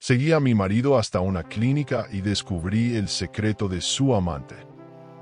Seguí a mi marido hasta una clínica y descubrí el secreto de su amante.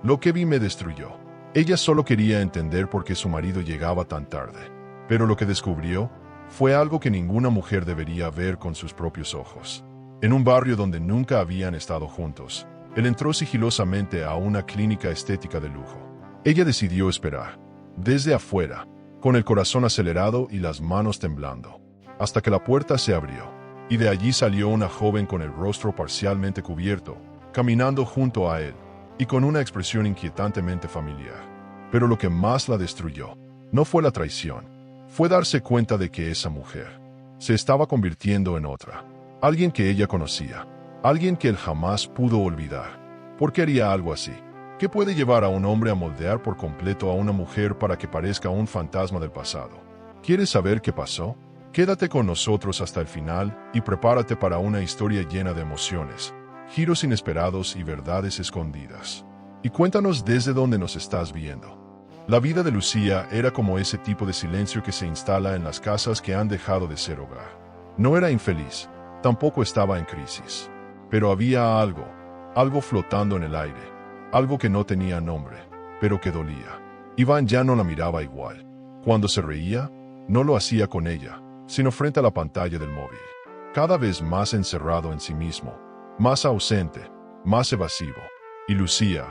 Lo que vi me destruyó. Ella solo quería entender por qué su marido llegaba tan tarde. Pero lo que descubrió fue algo que ninguna mujer debería ver con sus propios ojos. En un barrio donde nunca habían estado juntos, él entró sigilosamente a una clínica estética de lujo. Ella decidió esperar, desde afuera, con el corazón acelerado y las manos temblando, hasta que la puerta se abrió, y de allí salió una joven con el rostro parcialmente cubierto, caminando junto a él, y con una expresión inquietantemente familiar. Pero lo que más la destruyó no fue la traición, fue darse cuenta de que esa mujer se estaba convirtiendo en otra, alguien que ella conocía, alguien que él jamás pudo olvidar. ¿Por qué haría algo así? ¿Qué puede llevar a un hombre a moldear por completo a una mujer para que parezca un fantasma del pasado? ¿Quieres saber qué pasó? Quédate con nosotros hasta el final y prepárate para una historia llena de emociones, giros inesperados y verdades escondidas. Y cuéntanos desde dónde nos estás viendo. La vida de Lucía era como ese tipo de silencio que se instala en las casas que han dejado de ser hogar. No era infeliz, tampoco estaba en crisis. Pero había algo flotando en el aire. Algo que no tenía nombre, pero que dolía. Iván ya no la miraba igual. Cuando se reía, no lo hacía con ella, sino frente a la pantalla del móvil. Cada vez más encerrado en sí mismo, más ausente, más evasivo. Y Lucía,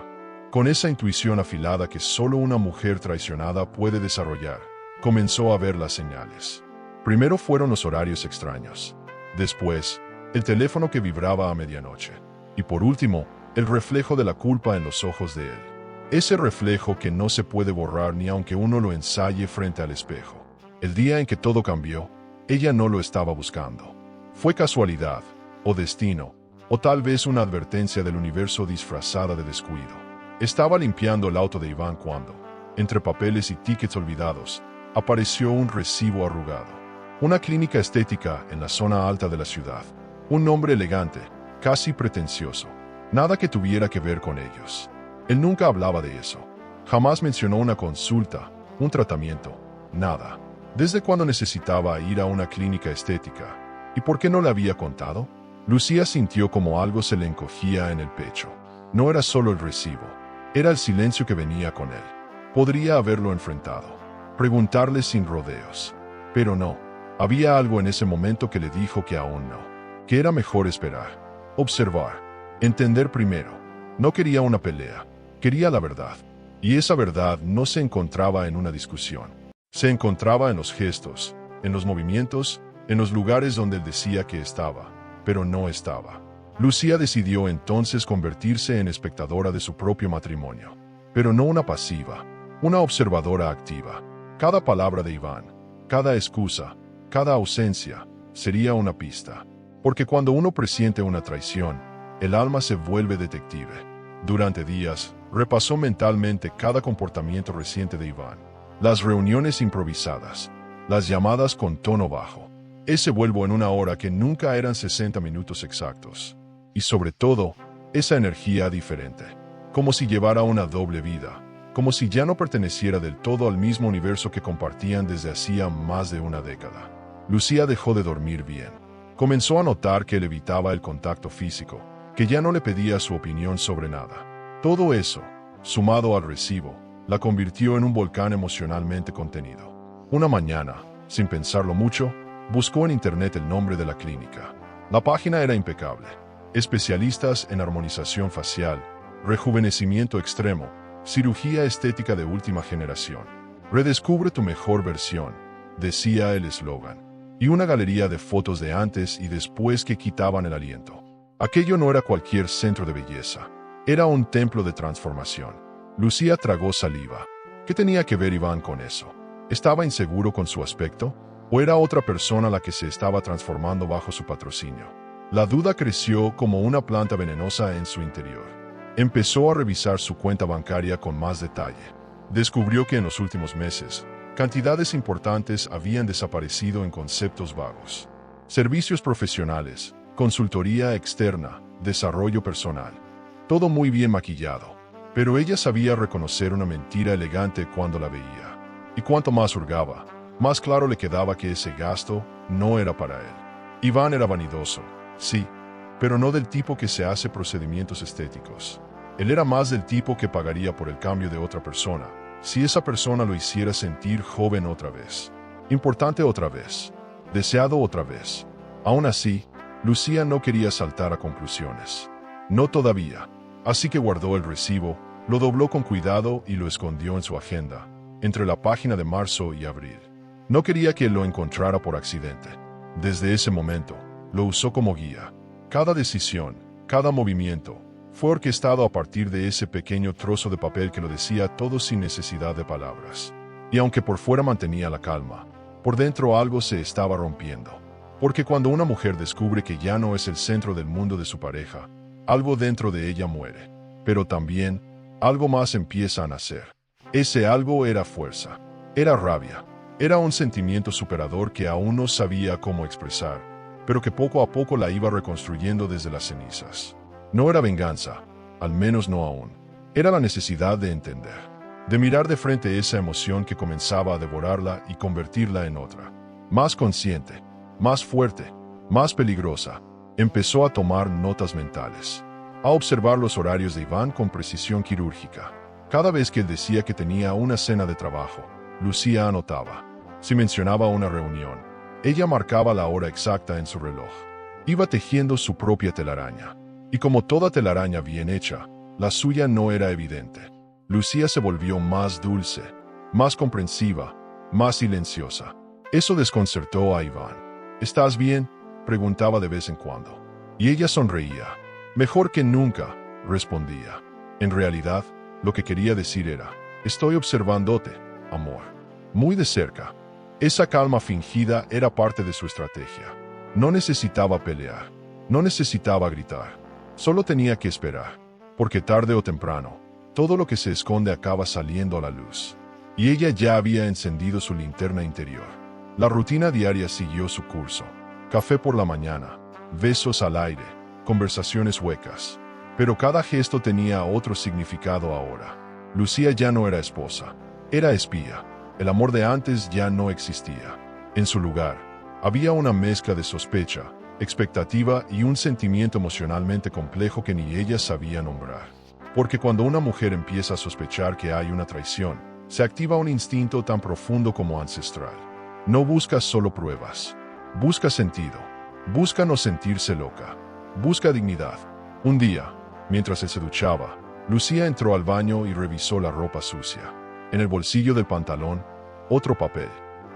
con esa intuición afilada que solo una mujer traicionada puede desarrollar, comenzó a ver las señales. Primero fueron los horarios extraños. Después, el teléfono que vibraba a medianoche. Y por último, el reflejo de la culpa en los ojos de él. Ese reflejo que no se puede borrar ni aunque uno lo ensaye frente al espejo. El día en que todo cambió, ella no lo estaba buscando. Fue casualidad, o destino, o tal vez una advertencia del universo disfrazada de descuido. Estaba limpiando el auto de Iván cuando, entre papeles y tickets olvidados, apareció un recibo arrugado. Una clínica estética en la zona alta de la ciudad. Un nombre elegante, casi pretencioso. Nada que tuviera que ver con ellos. Él nunca hablaba de eso. Jamás mencionó una consulta, un tratamiento, nada. ¿Desde cuándo necesitaba ir a una clínica estética? ¿Y por qué no le había contado? Lucía sintió como algo se le encogía en el pecho. No era solo el recibo, era el silencio que venía con él. Podría haberlo enfrentado, preguntarle sin rodeos. Pero no, había algo en ese momento que le dijo que aún no, que era mejor esperar, observar. Entender primero. No quería una pelea, quería la verdad. Y esa verdad no se encontraba en una discusión. Se encontraba en los gestos, en los movimientos, en los lugares donde él decía que estaba, pero no estaba. Lucía decidió entonces convertirse en espectadora de su propio matrimonio. Pero no una pasiva, una observadora activa. Cada palabra de Iván, cada excusa, cada ausencia, sería una pista. Porque cuando uno presiente una traición, el alma se vuelve detective. Durante días, repasó mentalmente cada comportamiento reciente de Iván. Las reuniones improvisadas, las llamadas con tono bajo, ese vuelvo en una hora que nunca eran 60 minutos exactos. Y sobre todo, esa energía diferente. Como si llevara una doble vida, como si ya no perteneciera del todo al mismo universo que compartían desde hacía más de una década. Lucía dejó de dormir bien. Comenzó a notar que él evitaba el contacto físico, que ya no le pedía su opinión sobre nada. Todo eso, sumado al recibo, la convirtió en un volcán emocionalmente contenido. Una mañana, sin pensarlo mucho, buscó en internet el nombre de la clínica. La página era impecable. Especialistas en armonización facial, rejuvenecimiento extremo, cirugía estética de última generación. Redescubre tu mejor versión, decía el eslogan. Y una galería de fotos de antes y después que quitaban el aliento. Aquello no era cualquier centro de belleza. Era un templo de transformación. Lucía tragó saliva. ¿Qué tenía que ver Iván con eso? ¿Estaba inseguro con su aspecto? ¿O era otra persona la que se estaba transformando bajo su patrocinio? La duda creció como una planta venenosa en su interior. Empezó a revisar su cuenta bancaria con más detalle. Descubrió que en los últimos meses, cantidades importantes habían desaparecido en conceptos vagos. Servicios profesionales, consultoría externa, desarrollo personal. Todo muy bien maquillado. Pero ella sabía reconocer una mentira elegante cuando la veía. Y cuanto más hurgaba, más claro le quedaba que ese gasto no era para él. Iván era vanidoso, Sí, pero no del tipo que se hace procedimientos estéticos. Él era más del tipo que pagaría por el cambio de otra persona, si esa persona lo hiciera sentir joven otra vez, importante otra vez, deseado otra vez. Aún así, Lucía no quería saltar a conclusiones. No todavía. Así que guardó el recibo, lo dobló con cuidado y lo escondió en su agenda, entre la página de marzo y abril. No quería que lo encontrara por accidente. Desde ese momento, lo usó como guía. Cada decisión, cada movimiento, fue orquestado a partir de ese pequeño trozo de papel que lo decía todo sin necesidad de palabras. Y aunque por fuera mantenía la calma, por dentro algo se estaba rompiendo. Porque cuando una mujer descubre que ya no es el centro del mundo de su pareja, algo dentro de ella muere. Pero también, algo más empieza a nacer. Ese algo era fuerza, era rabia, era un sentimiento superador que aún no sabía cómo expresar, pero que poco a poco la iba reconstruyendo desde las cenizas. No era venganza, al menos no aún. Era la necesidad de entender, de mirar de frente esa emoción que comenzaba a devorarla y convertirla en otra. Más consciente, más fuerte, más peligrosa. Empezó a tomar notas mentales, a observar los horarios de Iván con precisión quirúrgica. Cada vez que él decía que tenía una cena de trabajo, Lucía anotaba. Si mencionaba una reunión, ella marcaba la hora exacta en su reloj. Iba tejiendo su propia telaraña. Y como toda telaraña bien hecha, la suya no era evidente. Lucía se volvió más dulce, más comprensiva, más silenciosa. Eso desconcertó a Iván. ¿Estás bien?, preguntaba de vez en cuando. Y ella sonreía. Mejor que nunca, respondía. En realidad, lo que quería decir era, estoy observándote, amor. Muy de cerca. Esa calma fingida era parte de su estrategia. No necesitaba pelear. No necesitaba gritar. Solo tenía que esperar. Porque tarde o temprano, todo lo que se esconde acaba saliendo a la luz. Y ella ya había encendido su linterna interior. La rutina diaria siguió su curso. Café por la mañana, besos al aire, conversaciones huecas. Pero cada gesto tenía otro significado ahora. Lucía ya no era esposa, era espía. El amor de antes ya no existía. En su lugar, había una mezcla de sospecha, expectativa y un sentimiento emocionalmente complejo que ni ella sabía nombrar. Porque cuando una mujer empieza a sospechar que hay una traición, se activa un instinto tan profundo como ancestral. No busca solo pruebas. Busca sentido. Busca no sentirse loca. Busca dignidad. Un día, mientras él se duchaba, Lucía entró al baño y revisó la ropa sucia. En el bolsillo del pantalón, otro papel.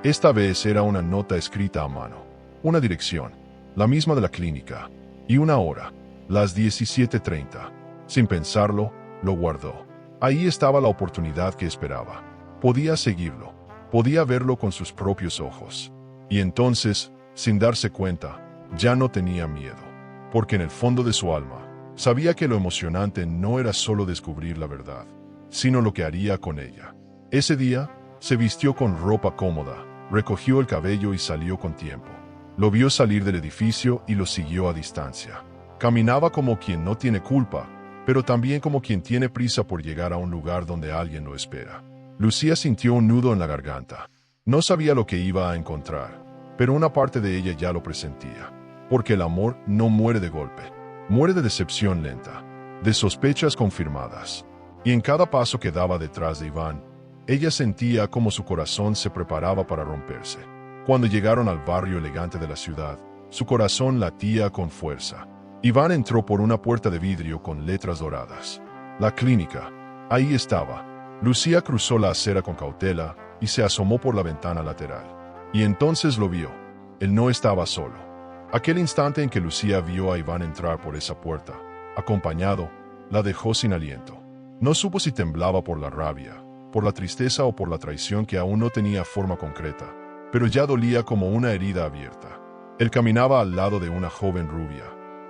Esta vez era una nota escrita a mano. Una dirección, la misma de la clínica. Y una hora, las 17:30. Sin pensarlo, lo guardó. Ahí estaba la oportunidad que esperaba. Podía seguirlo. Podía verlo con sus propios ojos. Y entonces, sin darse cuenta, ya no tenía miedo. Porque en el fondo de su alma, sabía que lo emocionante no era solo descubrir la verdad, sino lo que haría con ella. Ese día, se vistió con ropa cómoda, recogió el cabello y salió con tiempo. Lo vio salir del edificio y lo siguió a distancia. Caminaba como quien no tiene culpa, pero también como quien tiene prisa por llegar a un lugar donde alguien lo espera. Lucía sintió un nudo en la garganta. No sabía lo que iba a encontrar, pero una parte de ella ya lo presentía. Porque el amor no muere de golpe. Muere de decepción lenta, de sospechas confirmadas. Y en cada paso que daba detrás de Iván, ella sentía como su corazón se preparaba para romperse. Cuando llegaron al barrio elegante de la ciudad, su corazón latía con fuerza. Iván entró por una puerta de vidrio con letras doradas. La clínica. Ahí estaba. Lucía cruzó la acera con cautela y se asomó por la ventana lateral. Y entonces lo vio. Él no estaba solo. Aquel instante en que Lucía vio a Iván entrar por esa puerta, acompañado, la dejó sin aliento. No supo si temblaba por la rabia, por la tristeza o por la traición que aún no tenía forma concreta, pero ya dolía como una herida abierta. Él caminaba al lado de una joven rubia,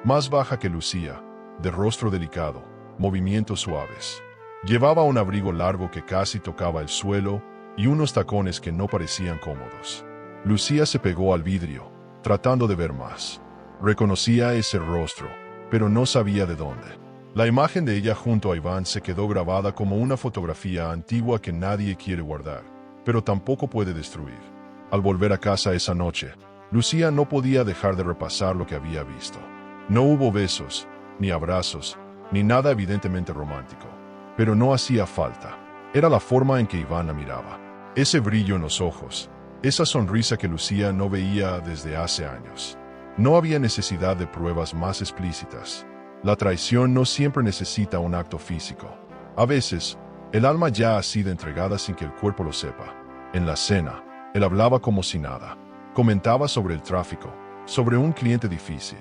más baja que Lucía, de rostro delicado, movimientos suaves. Llevaba un abrigo largo que casi tocaba el suelo y unos tacones que no parecían cómodos. Lucía se pegó al vidrio, tratando de ver más. Reconocía ese rostro, pero no sabía de dónde. La imagen de ella junto a Iván se quedó grabada como una fotografía antigua que nadie quiere guardar, pero tampoco puede destruir. Al volver a casa esa noche, Lucía no podía dejar de repasar lo que había visto. No hubo besos, ni abrazos, ni nada evidentemente romántico. Pero no hacía falta. Era la forma en que Iván la miraba. Ese brillo en los ojos, esa sonrisa que Lucía no veía desde hace años. No había necesidad de pruebas más explícitas. La traición no siempre necesita un acto físico. A veces, el alma ya ha sido entregada sin que el cuerpo lo sepa. En la cena, él hablaba como si nada. Comentaba sobre el tráfico, sobre un cliente difícil.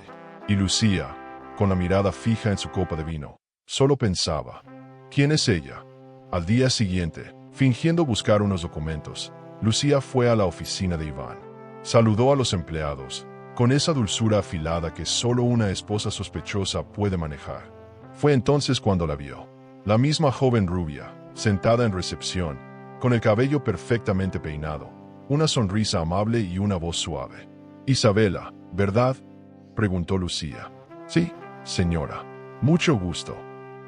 Y Lucía, con la mirada fija en su copa de vino, solo pensaba, ¿quién es ella? Al día siguiente, fingiendo buscar unos documentos, Lucía fue a la oficina de Iván. Saludó a los empleados, con esa dulzura afilada que solo una esposa sospechosa puede manejar. Fue entonces cuando la vio. La misma joven rubia, sentada en recepción, con el cabello perfectamente peinado, una sonrisa amable y una voz suave. «Isabela, ¿verdad?», preguntó Lucía. «Sí, señora. Mucho gusto».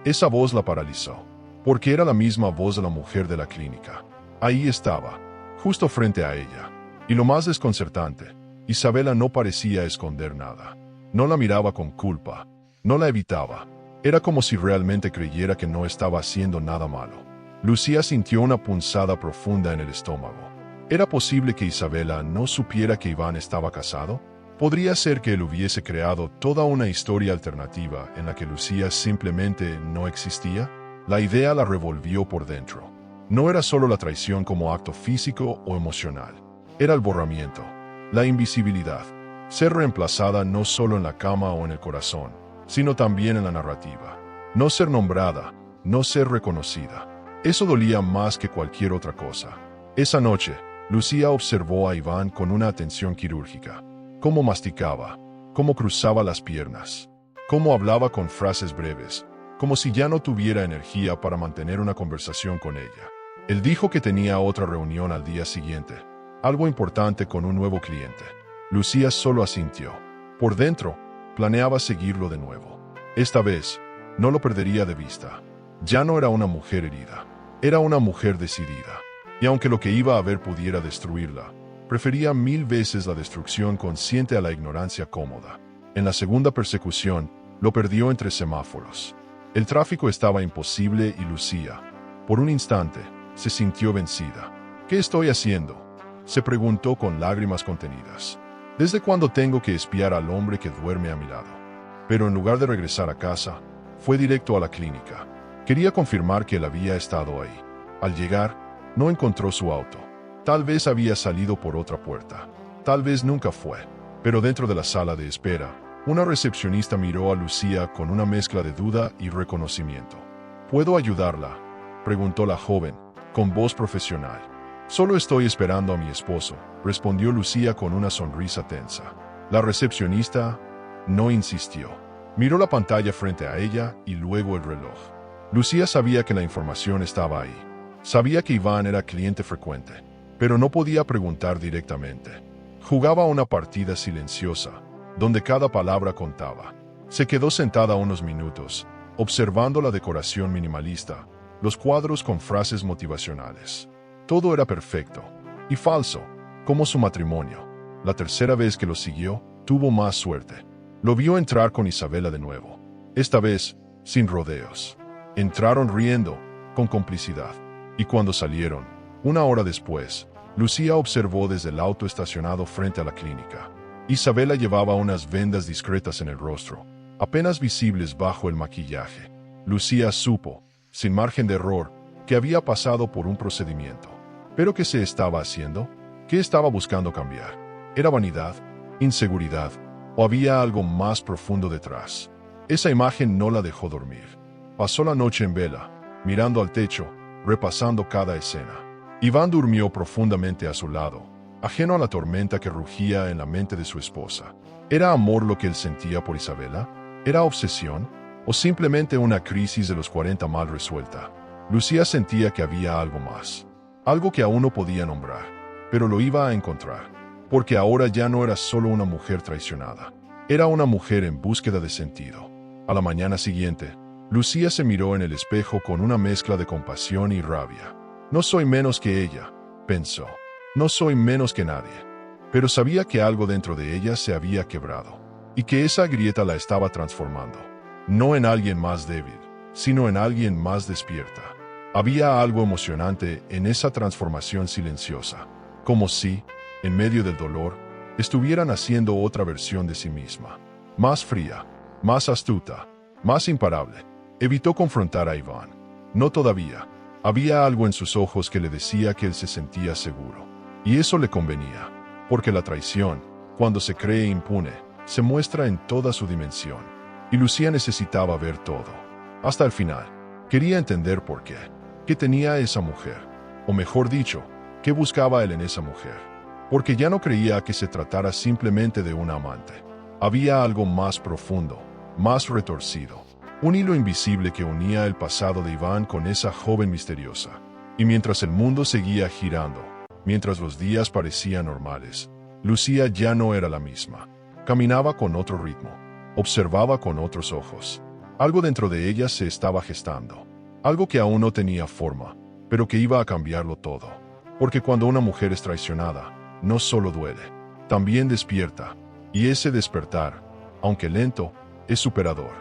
Esa voz la paralizó, porque era la misma voz de la mujer de la clínica. Ahí estaba, justo frente a ella. Y lo más desconcertante, Isabela no parecía esconder nada. No la miraba con culpa, no la evitaba. Era como si realmente creyera que no estaba haciendo nada malo. Lucía sintió una punzada profunda en el estómago. ¿Era posible que Isabela no supiera que Iván estaba casado? ¿Podría ser que él hubiese creado toda una historia alternativa en la que Lucía simplemente no existía? La idea la revolvió por dentro. No era solo la traición como acto físico o emocional. Era el borramiento, la invisibilidad, ser reemplazada no solo en la cama o en el corazón, sino también en la narrativa. No ser nombrada, no ser reconocida. Eso dolía más que cualquier otra cosa. Esa noche, Lucía observó a Iván con una atención quirúrgica. Cómo masticaba, cómo cruzaba las piernas, cómo hablaba con frases breves, como si ya no tuviera energía para mantener una conversación con ella. Él dijo que tenía otra reunión al día siguiente, algo importante con un nuevo cliente. Lucía solo asintió. Por dentro, planeaba seguirlo de nuevo. Esta vez, no lo perdería de vista. Ya no era una mujer herida, era una mujer decidida. Y aunque lo que iba a ver pudiera destruirla, prefería 1000 veces la destrucción consciente a la ignorancia cómoda. En la segunda persecución, lo perdió entre semáforos. El tráfico estaba imposible y Lucía, por un instante, se sintió vencida. ¿Qué estoy haciendo?, se preguntó con lágrimas contenidas. ¿Desde cuándo tengo que espiar al hombre que duerme a mi lado? Pero en lugar de regresar a casa, fue directo a la clínica. Quería confirmar que él había estado ahí. Al llegar, no encontró su auto. Tal vez había salido por otra puerta. Tal vez nunca fue. Pero dentro de la sala de espera, una recepcionista miró a Lucía con una mezcla de duda y reconocimiento. ¿Puedo ayudarla?, preguntó la joven, con voz profesional. Solo estoy esperando a mi esposo, respondió Lucía con una sonrisa tensa. La recepcionista no insistió. Miró la pantalla frente a ella y luego el reloj. Lucía sabía que la información estaba ahí. Sabía que Iván era cliente frecuente, pero no podía preguntar directamente. Jugaba una partida silenciosa, donde cada palabra contaba. Se quedó sentada unos minutos, observando la decoración minimalista, los cuadros con frases motivacionales. Todo era perfecto y falso, como su matrimonio. La tercera vez que lo siguió, tuvo más suerte. Lo vio entrar con Isabela de nuevo. Esta vez, sin rodeos. Entraron riendo, con complicidad. Y cuando salieron, una hora después, Lucía observó desde el auto estacionado frente a la clínica. Isabela llevaba unas vendas discretas en el rostro, apenas visibles bajo el maquillaje. Lucía supo, sin margen de error, que había pasado por un procedimiento. ¿Pero qué se estaba haciendo? ¿Qué estaba buscando cambiar? ¿Era vanidad? ¿Inseguridad? ¿O había algo más profundo detrás? Esa imagen no la dejó dormir. Pasó la noche en vela, mirando al techo, repasando cada escena. Iván durmió profundamente a su lado, ajeno a la tormenta que rugía en la mente de su esposa. ¿Era amor lo que él sentía por Isabela? ¿Era obsesión? ¿O simplemente una crisis de los 40 mal resuelta? Lucía sentía que había algo más. Algo que aún no podía nombrar, pero lo iba a encontrar. Porque ahora ya no era solo una mujer traicionada. Era una mujer en búsqueda de sentido. A la mañana siguiente, Lucía se miró en el espejo con una mezcla de compasión y rabia. No soy menos que ella, pensó. No soy menos que nadie. Pero sabía que algo dentro de ella se había quebrado. y que esa grieta la estaba transformando. No en alguien más débil, sino en alguien más despierta. Había algo emocionante en esa transformación silenciosa, como si, en medio del dolor, estuviera naciendo otra versión de sí misma. Más fría, más astuta, más imparable. Evitó confrontar a Iván. No todavía. Había algo en sus ojos que le decía que él se sentía seguro. Y eso le convenía, porque la traición, cuando se cree impune, se muestra en toda su dimensión. Y Lucía necesitaba ver todo. Hasta el final. Quería entender por qué. ¿Qué tenía esa mujer? O mejor dicho, ¿qué buscaba él en esa mujer? Porque ya no creía que se tratara simplemente de una amante. Había algo más profundo, más retorcido. Un hilo invisible que unía el pasado de Iván con esa joven misteriosa. Y mientras el mundo seguía girando, mientras los días parecían normales, Lucía ya no era la misma. Caminaba con otro ritmo, observaba con otros ojos. Algo dentro de ella se estaba gestando. Algo que aún no tenía forma, pero que iba a cambiarlo todo. Porque cuando una mujer es traicionada, no solo duele, también despierta. Y ese despertar, aunque lento, es superador.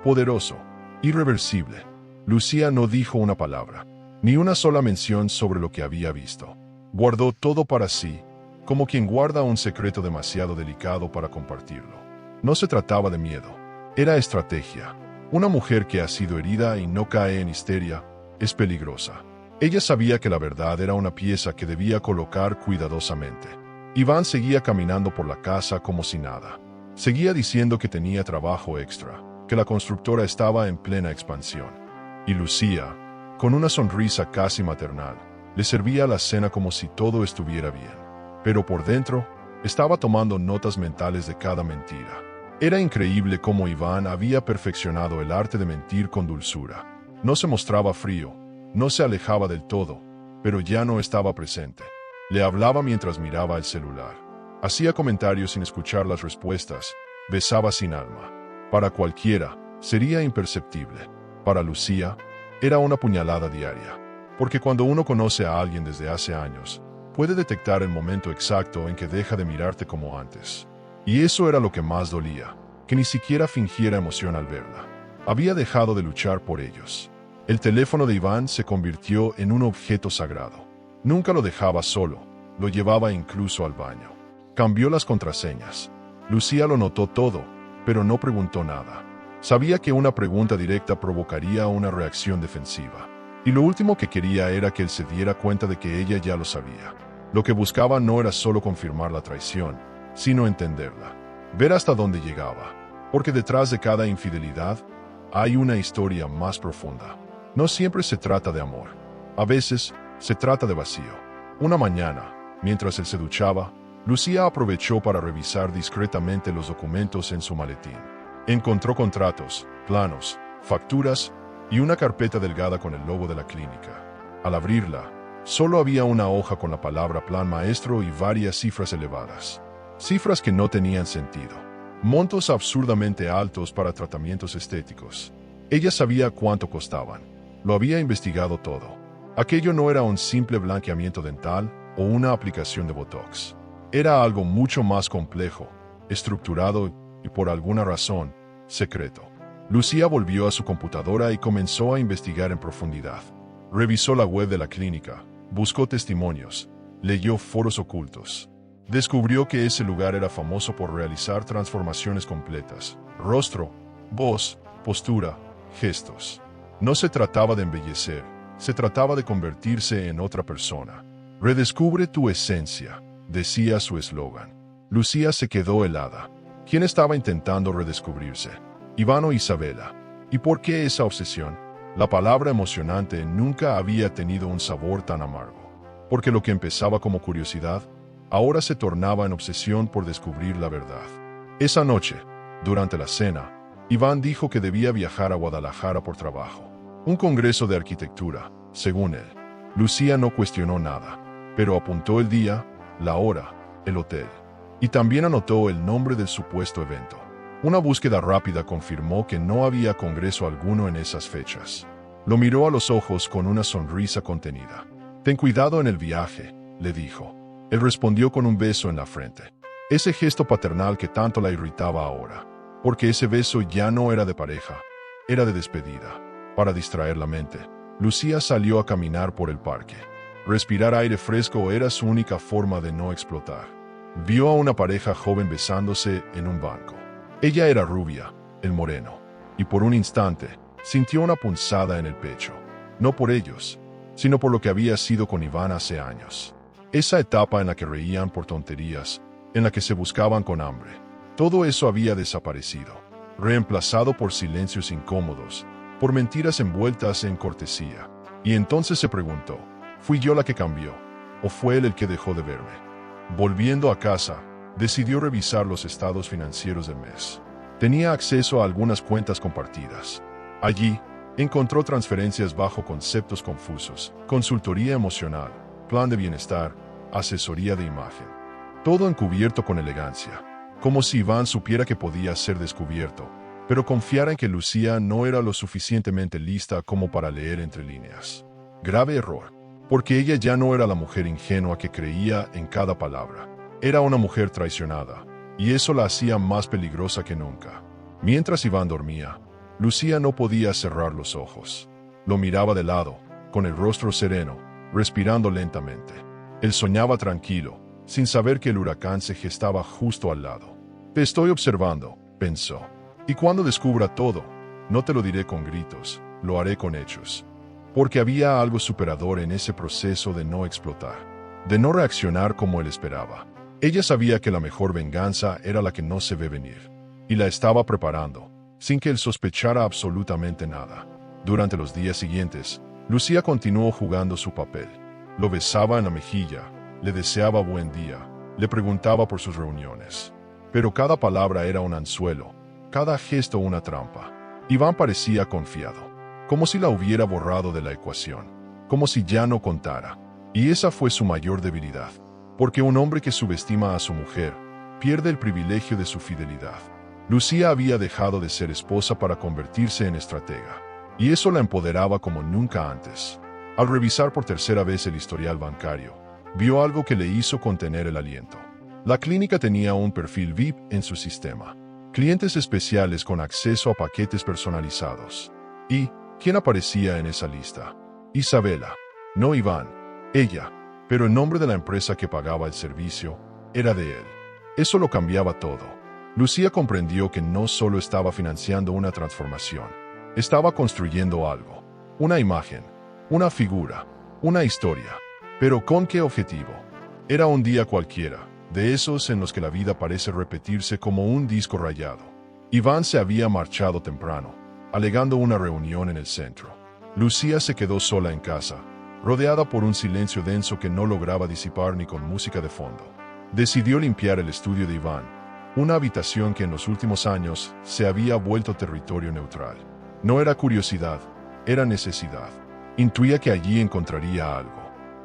Poderoso, irreversible. Lucía no dijo una palabra, ni una sola mención sobre lo que había visto. Guardó todo para sí, como quien guarda un secreto demasiado delicado para compartirlo. No se trataba de miedo, era estrategia. Una mujer que ha sido herida y no cae en histeria es peligrosa. Ella sabía que la verdad era una pieza que debía colocar cuidadosamente. Iván seguía caminando por la casa como si nada. Seguía diciendo que tenía trabajo extra, que la constructora estaba en plena expansión. Y Lucía, con una sonrisa casi maternal, le servía la cena como si todo estuviera bien. Pero por dentro, estaba tomando notas mentales de cada mentira. Era increíble cómo Iván había perfeccionado el arte de mentir con dulzura. No se mostraba frío, no se alejaba del todo, pero ya no estaba presente. Le hablaba mientras miraba el celular. Hacía comentarios sin escuchar las respuestas, besaba sin alma. Para cualquiera, sería imperceptible. Para Lucía, era una puñalada diaria. Porque cuando uno conoce a alguien desde hace años, puede detectar el momento exacto en que deja de mirarte como antes. Y eso era lo que más dolía, que ni siquiera fingiera emoción al verla. Había dejado de luchar por ellos. El teléfono de Iván se convirtió en un objeto sagrado. Nunca lo dejaba solo, lo llevaba incluso al baño. Cambió las contraseñas. Lucía lo notó todo, pero no preguntó nada. Sabía que una pregunta directa provocaría una reacción defensiva. Y lo último que quería era que él se diera cuenta de que ella ya lo sabía. Lo que buscaba no era solo confirmar la traición, sino entenderla. Ver hasta dónde llegaba. Porque detrás de cada infidelidad, hay una historia más profunda. No siempre se trata de amor. A veces, se trata de vacío. Una mañana, mientras él se duchaba, Lucía aprovechó para revisar discretamente los documentos en su maletín. Encontró contratos, planos, facturas y una carpeta delgada con el logo de la clínica. Al abrirla, solo había una hoja con la palabra plan maestro y varias cifras elevadas. Cifras que no tenían sentido. Montos absurdamente altos para tratamientos estéticos. Ella sabía cuánto costaban. Lo había investigado todo. Aquello no era un simple blanqueamiento dental o una aplicación de Botox. Era algo mucho más complejo, estructurado y por alguna razón, secreto. Lucía volvió a su computadora y comenzó a investigar en profundidad. Revisó la web de la clínica, buscó testimonios, leyó foros ocultos. Descubrió que ese lugar era famoso por realizar transformaciones completas. Rostro, voz, postura, gestos. No se trataba de embellecer, se trataba de convertirse en otra persona. Redescubre tu esencia, decía su eslogan. Lucía se quedó helada. ¿Quién estaba intentando redescubrirse? Iván o Isabela. ¿Y por qué esa obsesión? La palabra emocionante nunca había tenido un sabor tan amargo. Porque lo que empezaba como curiosidad, ahora se tornaba en obsesión por descubrir la verdad. Esa noche, durante la cena, Iván dijo que debía viajar a Guadalajara por trabajo. Un congreso de arquitectura, según él. Lucía no cuestionó nada, pero apuntó el día, la hora, el hotel. Y también anotó el nombre del supuesto evento. Una búsqueda rápida confirmó que no había congreso alguno en esas fechas. Lo miró a los ojos con una sonrisa contenida. «Ten cuidado en el viaje», le dijo. Él respondió con un beso en la frente. Ese gesto paternal que tanto la irritaba ahora. Porque ese beso ya no era de pareja, era de despedida. Para distraer la mente, Lucía salió a caminar por el parque. Respirar aire fresco era su única forma de no explotar. Vio a una pareja joven besándose en un banco. Ella era rubia, el moreno, y por un instante sintió una punzada en el pecho. No por ellos, sino por lo que había sido con Iván hace años. Esa etapa en la que reían por tonterías, en la que se buscaban con hambre. Todo eso había desaparecido, reemplazado por silencios incómodos, por mentiras envueltas en cortesía. Y entonces se preguntó, ¿fui yo la que cambió? ¿O fue él el que dejó de verme? Volviendo a casa, decidió revisar los estados financieros del mes. Tenía acceso a algunas cuentas compartidas. Allí, encontró transferencias bajo conceptos confusos, consultoría emocional, plan de bienestar, asesoría de imagen. Todo encubierto con elegancia, como si Iván supiera que podía ser descubierto, pero confiara en que Lucía no era lo suficientemente lista como para leer entre líneas. Grave error, porque ella ya no era la mujer ingenua que creía en cada palabra. Era una mujer traicionada, y eso la hacía más peligrosa que nunca. Mientras Iván dormía, Lucía no podía cerrar los ojos. Lo miraba de lado, con el rostro sereno, respirando lentamente. Él soñaba tranquilo, sin saber que el huracán se gestaba justo al lado. Te estoy observando, pensó. Y cuando descubra todo, no te lo diré con gritos, lo haré con hechos. Porque había algo superador en ese proceso de no explotar, de no reaccionar como él esperaba. Ella sabía que la mejor venganza era la que no se ve venir, y la estaba preparando, sin que él sospechara absolutamente nada. Durante los días siguientes, Lucía continuó jugando su papel. Lo besaba en la mejilla, le deseaba buen día, le preguntaba por sus reuniones. Pero cada palabra era un anzuelo, cada gesto una trampa. Iván parecía confiado, como si la hubiera borrado de la ecuación, como si ya no contara. Y esa fue su mayor debilidad, porque un hombre que subestima a su mujer pierde el privilegio de su fidelidad. Lucía había dejado de ser esposa para convertirse en estratega, y eso la empoderaba como nunca antes. Al revisar por tercera vez el historial bancario, vio algo que le hizo contener el aliento. La clínica tenía un perfil VIP en su sistema, clientes especiales con acceso a paquetes personalizados. ¿Y quién aparecía en esa lista? Isabela, no Iván, ella, pero el nombre de la empresa que pagaba el servicio era de él. Eso lo cambiaba todo. Lucía comprendió que no solo estaba financiando una transformación, estaba construyendo algo, una imagen, una figura, una historia. ¿Pero con qué objetivo? Era un día cualquiera, de esos en los que la vida parece repetirse como un disco rayado. Iván se había marchado temprano, alegando una reunión en el centro. Lucía se quedó sola en casa, rodeada por un silencio denso que no lograba disipar ni con música de fondo. Decidió limpiar el estudio de Iván, una habitación que en los últimos años se había vuelto territorio neutral. No era curiosidad, era necesidad. Intuía que allí encontraría algo.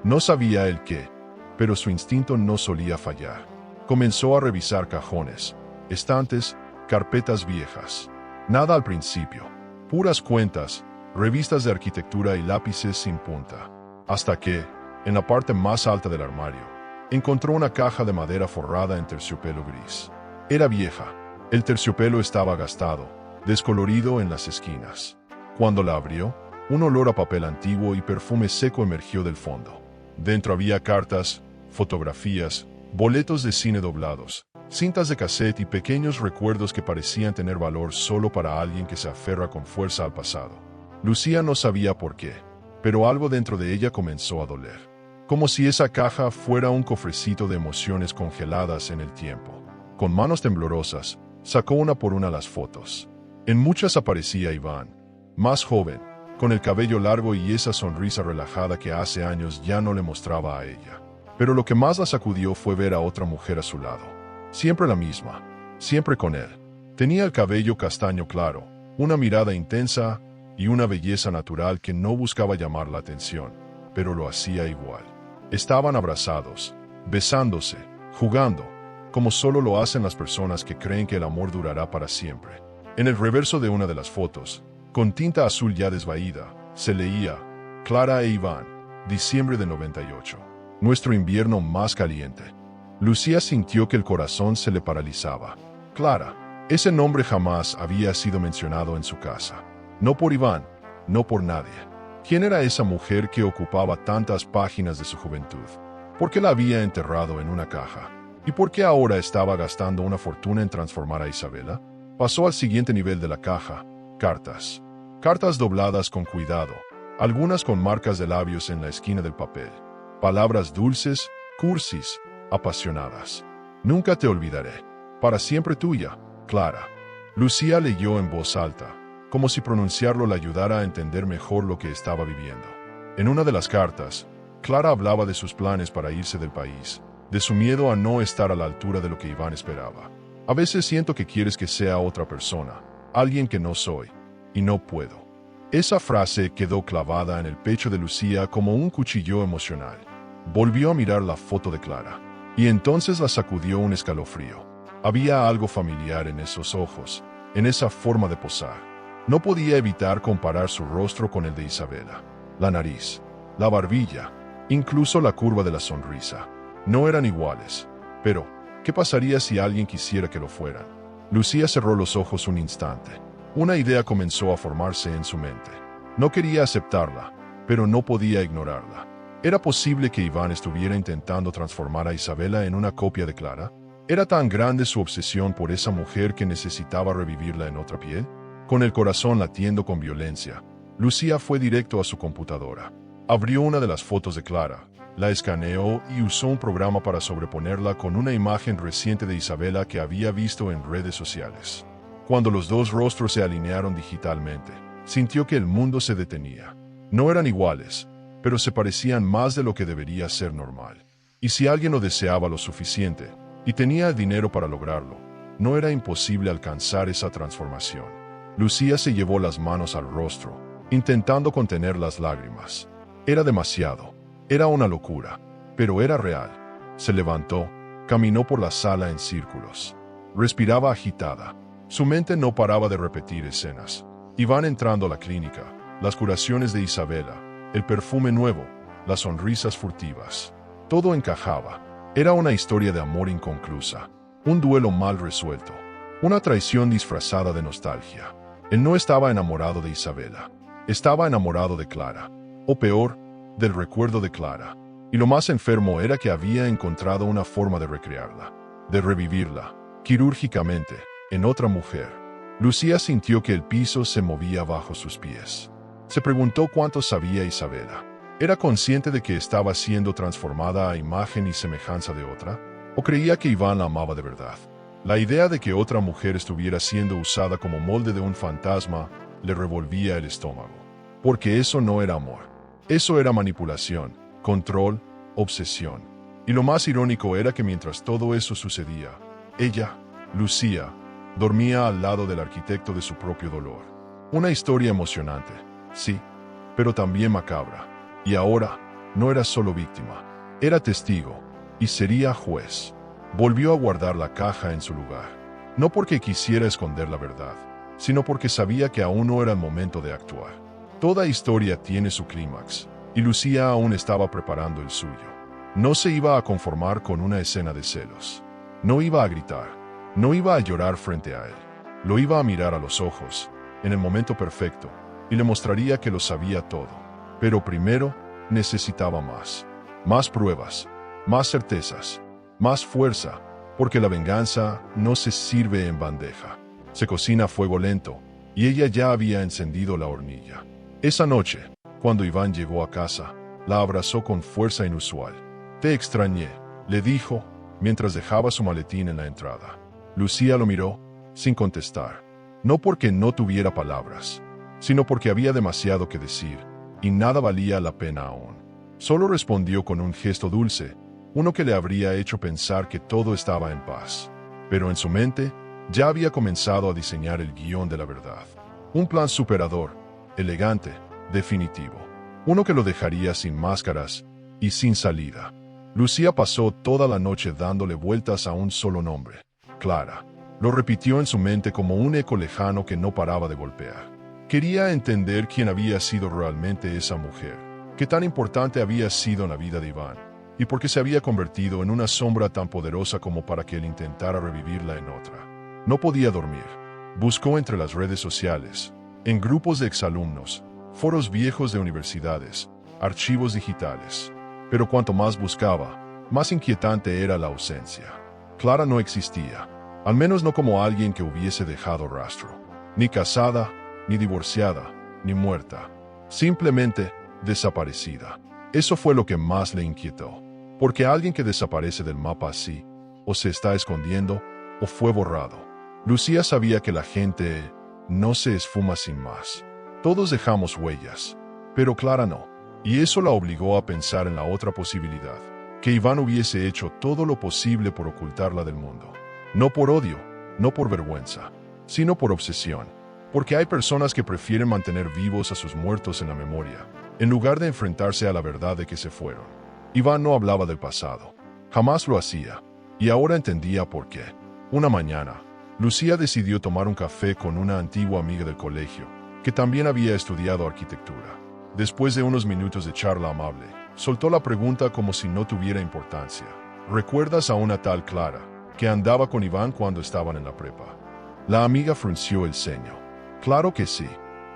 No sabía el qué, pero su instinto no solía fallar. Comenzó a revisar cajones, estantes, carpetas viejas. Nada al principio, puras cuentas, revistas de arquitectura y lápices sin punta. Hasta que, en la parte más alta del armario, encontró una caja de madera forrada en terciopelo gris. Era vieja, el terciopelo estaba gastado, descolorido en las esquinas. Cuando la abrió, un olor a papel antiguo y perfume seco emergió del fondo. Dentro había cartas, fotografías, boletos de cine doblados, cintas de cassette y pequeños recuerdos que parecían tener valor solo para alguien que se aferra con fuerza al pasado. Lucía no sabía por qué, pero algo dentro de ella comenzó a doler. Como si esa caja fuera un cofrecito de emociones congeladas en el tiempo. Con manos temblorosas, sacó una por una las fotos. En muchas aparecía Iván, más joven, con el cabello largo y esa sonrisa relajada que hace años ya no le mostraba a ella. Pero lo que más la sacudió fue ver a otra mujer a su lado. Siempre la misma, siempre con él. Tenía el cabello castaño claro, una mirada intensa y una belleza natural que no buscaba llamar la atención, pero lo hacía igual. Estaban abrazados, besándose, jugando, como solo lo hacen las personas que creen que el amor durará para siempre. En el reverso de una de las fotos, con tinta azul ya desvaída, se leía, Clara e Iván, diciembre de 98. Nuestro invierno más caliente. Lucía sintió que el corazón se le paralizaba. Clara, ese nombre jamás había sido mencionado en su casa. No por Iván, no por nadie. ¿Quién era esa mujer que ocupaba tantas páginas de su juventud? ¿Por qué la había enterrado en una caja? ¿Y por qué ahora estaba gastando una fortuna en transformar a Isabela? Pasó al siguiente nivel de la caja: cartas. Cartas dobladas con cuidado, algunas con marcas de labios en la esquina del papel. Palabras dulces, cursis, apasionadas. Nunca te olvidaré. Para siempre tuya, Clara. Lucía leyó en voz alta, como si pronunciarlo le ayudara a entender mejor lo que estaba viviendo. En una de las cartas, Clara hablaba de sus planes para irse del país, de su miedo a no estar a la altura de lo que Iván esperaba. A veces siento que quieres que sea otra persona, alguien que no soy, y no puedo. Esa frase quedó clavada en el pecho de Lucía como un cuchillo emocional. Volvió a mirar la foto de Clara, y entonces la sacudió un escalofrío. Había algo familiar en esos ojos, en esa forma de posar. No podía evitar comparar su rostro con el de Isabela. La nariz, la barbilla, incluso la curva de la sonrisa. No eran iguales. Pero, ¿qué pasaría si alguien quisiera que lo fueran? Lucía cerró los ojos un instante. Una idea comenzó a formarse en su mente. No quería aceptarla, pero no podía ignorarla. ¿Era posible que Iván estuviera intentando transformar a Isabela en una copia de Clara? ¿Era tan grande su obsesión por esa mujer que necesitaba revivirla en otra piel? Con el corazón latiendo con violencia, Lucía fue directo a su computadora. Abrió una de las fotos de Clara, la escaneó y usó un programa para sobreponerla con una imagen reciente de Isabela que había visto en redes sociales. Cuando los dos rostros se alinearon digitalmente, sintió que el mundo se detenía. No eran iguales, pero se parecían más de lo que debería ser normal. Y si alguien lo deseaba lo suficiente, y tenía el dinero para lograrlo, no era imposible alcanzar esa transformación. Lucía se llevó las manos al rostro, intentando contener las lágrimas. Era demasiado. Era una locura, pero era real. Se levantó, caminó por la sala en círculos. Respiraba agitada. Su mente no paraba de repetir escenas. Iván entrando a la clínica, las curaciones de Isabela, el perfume nuevo, las sonrisas furtivas. Todo encajaba. Era una historia de amor inconclusa, un duelo mal resuelto, una traición disfrazada de nostalgia. Él no estaba enamorado de Isabela, estaba enamorado de Clara, o peor, del recuerdo de Clara. Y lo más enfermo era que había encontrado una forma de recrearla, de revivirla, quirúrgicamente, en otra mujer. Lucía sintió que el piso se movía bajo sus pies. Se preguntó cuánto sabía Isabela. ¿Era consciente de que estaba siendo transformada a imagen y semejanza de otra? ¿O creía que Iván la amaba de verdad? La idea de que otra mujer estuviera siendo usada como molde de un fantasma le revolvía el estómago. Porque eso no era amor. Eso era manipulación, control, obsesión. Y lo más irónico era que mientras todo eso sucedía, ella, Lucía, dormía al lado del arquitecto de su propio dolor. Una historia emocionante, sí, pero también macabra. Y ahora, no era solo víctima, era testigo, y sería juez. Volvió a guardar la caja en su lugar, no porque quisiera esconder la verdad, sino porque sabía que aún no era el momento de actuar. Toda historia tiene su clímax, y Lucía aún estaba preparando el suyo. No se iba a conformar con una escena de celos. No iba a gritar, no iba a llorar frente a él. Lo iba a mirar a los ojos, en el momento perfecto, y le mostraría que lo sabía todo. Pero primero, necesitaba más. Más pruebas, más certezas, más fuerza, porque la venganza no se sirve en bandeja. Se cocina a fuego lento, y ella ya había encendido la hornilla. Esa noche, cuando Iván llegó a casa, la abrazó con fuerza inusual. «Te extrañé», le dijo, mientras dejaba su maletín en la entrada. Lucía lo miró, sin contestar. No porque no tuviera palabras, sino porque había demasiado que decir, y nada valía la pena aún. Solo respondió con un gesto dulce, uno que le habría hecho pensar que todo estaba en paz. Pero en su mente, ya había comenzado a diseñar el guión de la verdad. Un plan superador, elegante, definitivo. Uno que lo dejaría sin máscaras y sin salida. Lucía pasó toda la noche dándole vueltas a un solo nombre, Clara. Lo repitió en su mente como un eco lejano que no paraba de golpear. Quería entender quién había sido realmente esa mujer, qué tan importante había sido en la vida de Iván. y porque se había convertido en una sombra tan poderosa como para que él intentara revivirla en otra. No podía dormir. Buscó entre las redes sociales, en grupos de exalumnos, foros viejos de universidades, archivos digitales. Pero cuanto más buscaba, más inquietante era la ausencia. Clara no existía, al menos no como alguien que hubiese dejado rastro. Ni casada, ni divorciada, ni muerta. Simplemente desaparecida. Eso fue lo que más le inquietó. Porque alguien que desaparece del mapa así, o se está escondiendo, o fue borrado. Lucía sabía que la gente no se esfuma sin más. Todos dejamos huellas, pero Clara no. Y eso la obligó a pensar en la otra posibilidad, que Iván hubiese hecho todo lo posible por ocultarla del mundo. No por odio, no por vergüenza, sino por obsesión. Porque hay personas que prefieren mantener vivos a sus muertos en la memoria, en lugar de enfrentarse a la verdad de que se fueron. Iván no hablaba del pasado. Jamás lo hacía. Y ahora entendía por qué. Una mañana, Lucía decidió tomar un café con una antigua amiga del colegio, que también había estudiado arquitectura. Después de unos minutos de charla amable, soltó la pregunta como si no tuviera importancia. ¿Recuerdas a una tal Clara, que andaba con Iván cuando estaban en la prepa? La amiga frunció el ceño. Claro que sí.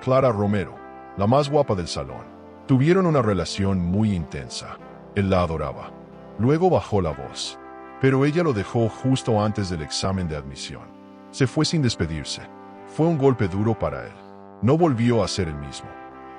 Clara Romero, la más guapa del salón. Tuvieron una relación muy intensa. Él la adoraba. Luego bajó la voz. Pero ella lo dejó justo antes del examen de admisión. Se fue sin despedirse. Fue un golpe duro para él. No volvió a ser el mismo.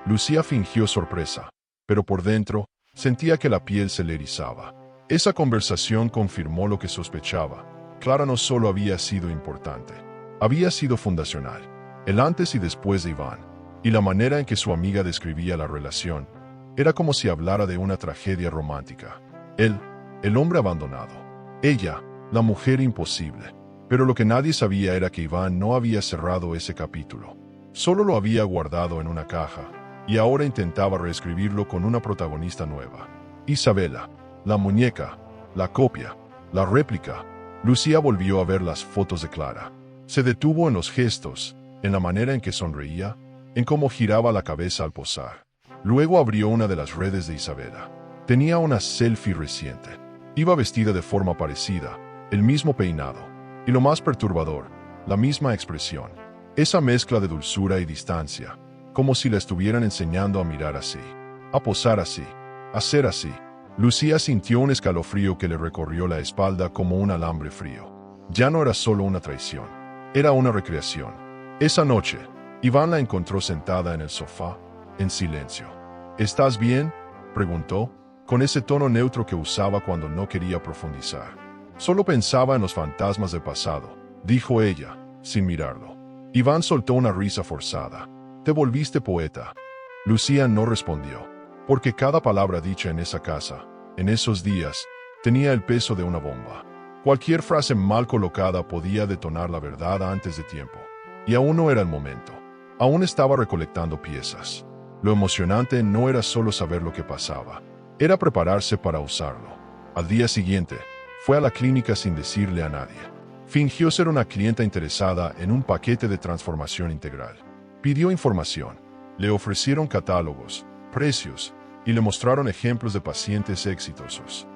Lucía fingió sorpresa, pero por dentro sentía que la piel se le erizaba. Esa conversación confirmó lo que sospechaba. Clara no solo había sido importante, había sido fundacional. El antes y después de Iván, y la manera en que su amiga describía la relación, era como si hablara de una tragedia romántica. Él, el hombre abandonado. Ella, la mujer imposible. Pero lo que nadie sabía era que Iván no había cerrado ese capítulo. Solo lo había guardado en una caja, y ahora intentaba reescribirlo con una protagonista nueva. Isabela, la muñeca, la copia, la réplica. Lucía volvió a ver las fotos de Clara. Se detuvo en los gestos, en la manera en que sonreía, en cómo giraba la cabeza al posar. Luego abrió una de las redes de Isabela. Tenía una selfie reciente. Iba vestida de forma parecida, el mismo peinado, y lo más perturbador, la misma expresión. Esa mezcla de dulzura y distancia, como si la estuvieran enseñando a mirar así, a posar así, a ser así. Lucía sintió un escalofrío que le recorrió la espalda como un alambre frío. Ya no era solo una traición, era una recreación. Esa noche, Iván la encontró sentada en el sofá, en silencio. ¿Estás bien?, preguntó, con ese tono neutro que usaba cuando no quería profundizar. Solo pensaba en los fantasmas del pasado, dijo ella, sin mirarlo. Iván soltó una risa forzada. Te volviste poeta. Lucía no respondió, porque cada palabra dicha en esa casa, en esos días, tenía el peso de una bomba. Cualquier frase mal colocada podía detonar la verdad antes de tiempo. Y aún no era el momento. Aún estaba recolectando piezas. Lo emocionante no era solo saber lo que pasaba, era prepararse para usarlo. Al día siguiente, fue a la clínica sin decirle a nadie. Fingió ser una clienta interesada en un paquete de transformación integral. Pidió información, le ofrecieron catálogos, precios, y le mostraron ejemplos de pacientes exitosos.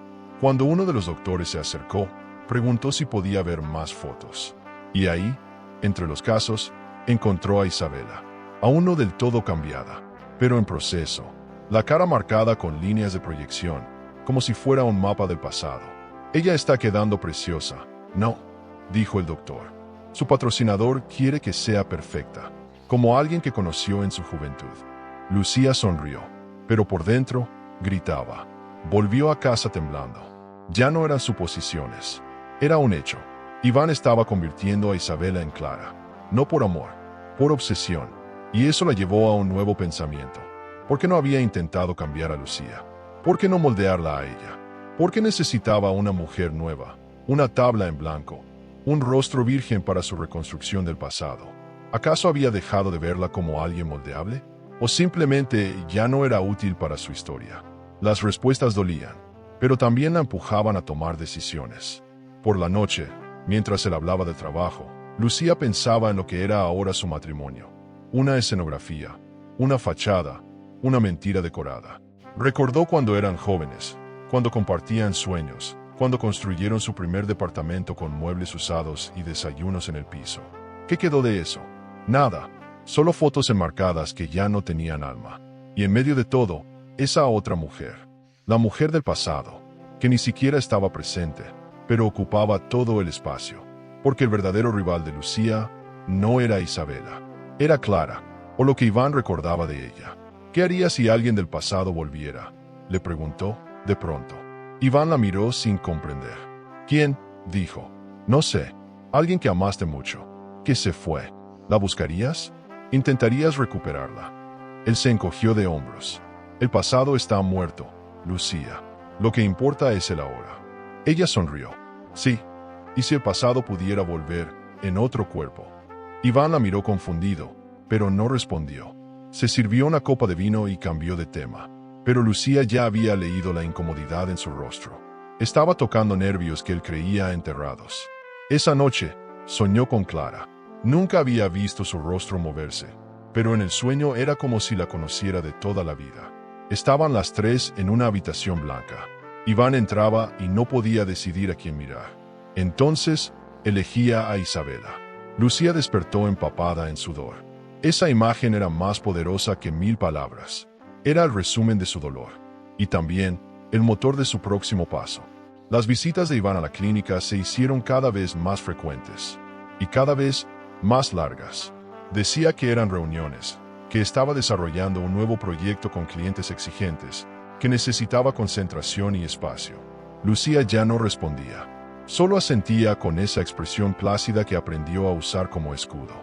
Cuando uno de los doctores se acercó, preguntó si podía ver más fotos. Y ahí, entre los casos, encontró a Isabela, aún no del todo cambiada, pero en proceso, la cara marcada con líneas de proyección, como si fuera un mapa del pasado. Ella está quedando preciosa. No, dijo el doctor. Su patrocinador quiere que sea perfecta, como alguien que conoció en su juventud. Lucía sonrió, pero por dentro, gritaba. Volvió a casa temblando. Ya no eran suposiciones. Era un hecho. Iván estaba convirtiendo a Isabela en Clara. No por amor, por obsesión. Y eso la llevó a un nuevo pensamiento. ¿Por qué no había intentado cambiar a Lucía? ¿Por qué no moldearla a ella? ¿Por qué necesitaba una mujer nueva? Una tabla en blanco. Un rostro virgen para su reconstrucción del pasado. ¿Acaso había dejado de verla como alguien moldeable? ¿O simplemente ya no era útil para su historia? Las respuestas dolían, pero también la empujaban a tomar decisiones. Por la noche, mientras él hablaba de trabajo, Lucía pensaba en lo que era ahora su matrimonio. Una escenografía, una fachada, una mentira decorada. Recordó cuando eran jóvenes, cuando compartían sueños, cuando construyeron su primer departamento con muebles usados y desayunos en el piso. ¿Qué quedó de eso? Nada, solo fotos enmarcadas que ya no tenían alma. Y en medio de todo, esa otra mujer, la mujer del pasado, que ni siquiera estaba presente, pero ocupaba todo el espacio, porque el verdadero rival de Lucía no era Isabela, era Clara, o lo que Iván recordaba de ella. ¿Qué haría si alguien del pasado volviera?, le preguntó, de pronto. Iván la miró sin comprender. ¿Quién?, dijo. No sé, alguien que amaste mucho, que se fue. ¿La buscarías? ¿Intentarías recuperarla? Él se encogió de hombros. El pasado está muerto, Lucía. Lo que importa es el ahora. Ella sonrió. Sí, ¿y si el pasado pudiera volver, en otro cuerpo? Iván la miró confundido, pero no respondió. Se sirvió una copa de vino y cambió de tema. Pero Lucía ya había leído la incomodidad en su rostro. Estaba tocando nervios que él creía enterrados. Esa noche, soñó con Clara. Nunca había visto su rostro moverse, pero en el sueño era como si la conociera de toda la vida. Estaban las tres en una habitación blanca. Iván entraba y no podía decidir a quién mirar. Entonces, elegía a Isabela. Lucía despertó empapada en sudor. Esa imagen era más poderosa que 1000 palabras. Era el resumen de su dolor. Y también, el motor de su próximo paso. Las visitas de Iván a la clínica se hicieron cada vez más frecuentes. Y cada vez más largas. Decía que eran reuniones, que estaba desarrollando un nuevo proyecto con clientes exigentes, que necesitaba concentración y espacio. Lucía ya no respondía. Solo asentía con esa expresión plácida que aprendió a usar como escudo.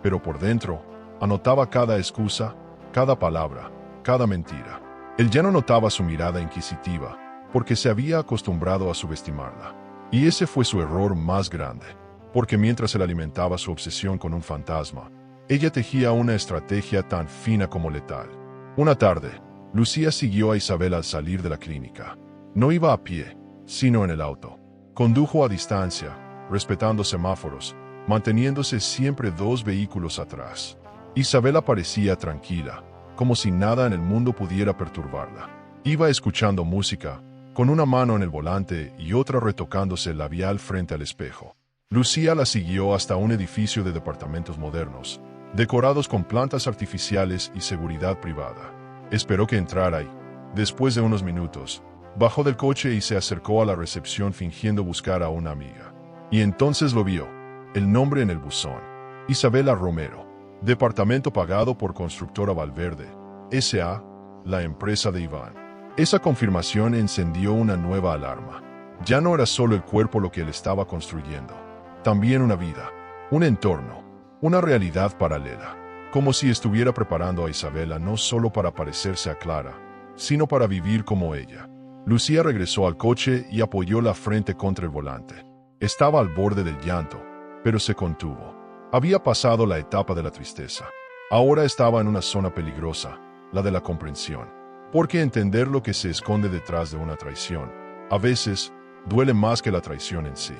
Pero por dentro, anotaba cada excusa, cada palabra, cada mentira. Él ya no notaba su mirada inquisitiva, porque se había acostumbrado a subestimarla. Y ese fue su error más grande, porque mientras él alimentaba su obsesión con un fantasma, ella tejía una estrategia tan fina como letal. Una tarde, Lucía siguió a Isabel al salir de la clínica. No iba a pie, sino en el auto. Condujo a distancia, respetando semáforos, manteniéndose siempre 2 vehículos atrás. Isabela parecía tranquila, como si nada en el mundo pudiera perturbarla. Iba escuchando música, con una mano en el volante y otra retocándose el labial frente al espejo. Lucía la siguió hasta un edificio de departamentos modernos, decorados con plantas artificiales y seguridad privada. Esperó que entrara y, después de unos minutos, bajó del coche y se acercó a la recepción fingiendo buscar a una amiga. Y entonces lo vio, el nombre en el buzón. Isabela Romero, departamento pagado por Constructora Valverde, S.A., la empresa de Iván. Esa confirmación encendió una nueva alarma. Ya no era solo el cuerpo lo que él estaba construyendo, también una vida, un entorno, una realidad paralela, como si estuviera preparando a Isabela no solo para parecerse a Clara, sino para vivir como ella. Lucía regresó al coche y apoyó la frente contra el volante. Estaba al borde del llanto, pero se contuvo. Había pasado la etapa de la tristeza. Ahora estaba en una zona peligrosa, la de la comprensión. Porque entender lo que se esconde detrás de una traición, a veces, duele más que la traición en sí.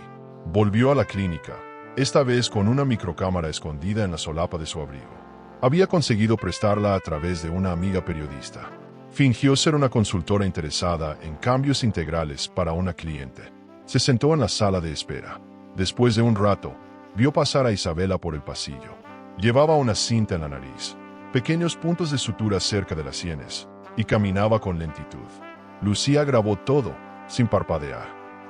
Volvió a la clínica, esta vez con una microcámara escondida en la solapa de su abrigo. Había conseguido prestarla a través de una amiga periodista. Fingió ser una consultora interesada en cambios integrales para una cliente. Se sentó en la sala de espera. Después de un rato, vio pasar a Isabela por el pasillo. Llevaba una cinta en la nariz, pequeños puntos de sutura cerca de las sienes, y caminaba con lentitud. Lucía grabó todo, sin parpadear.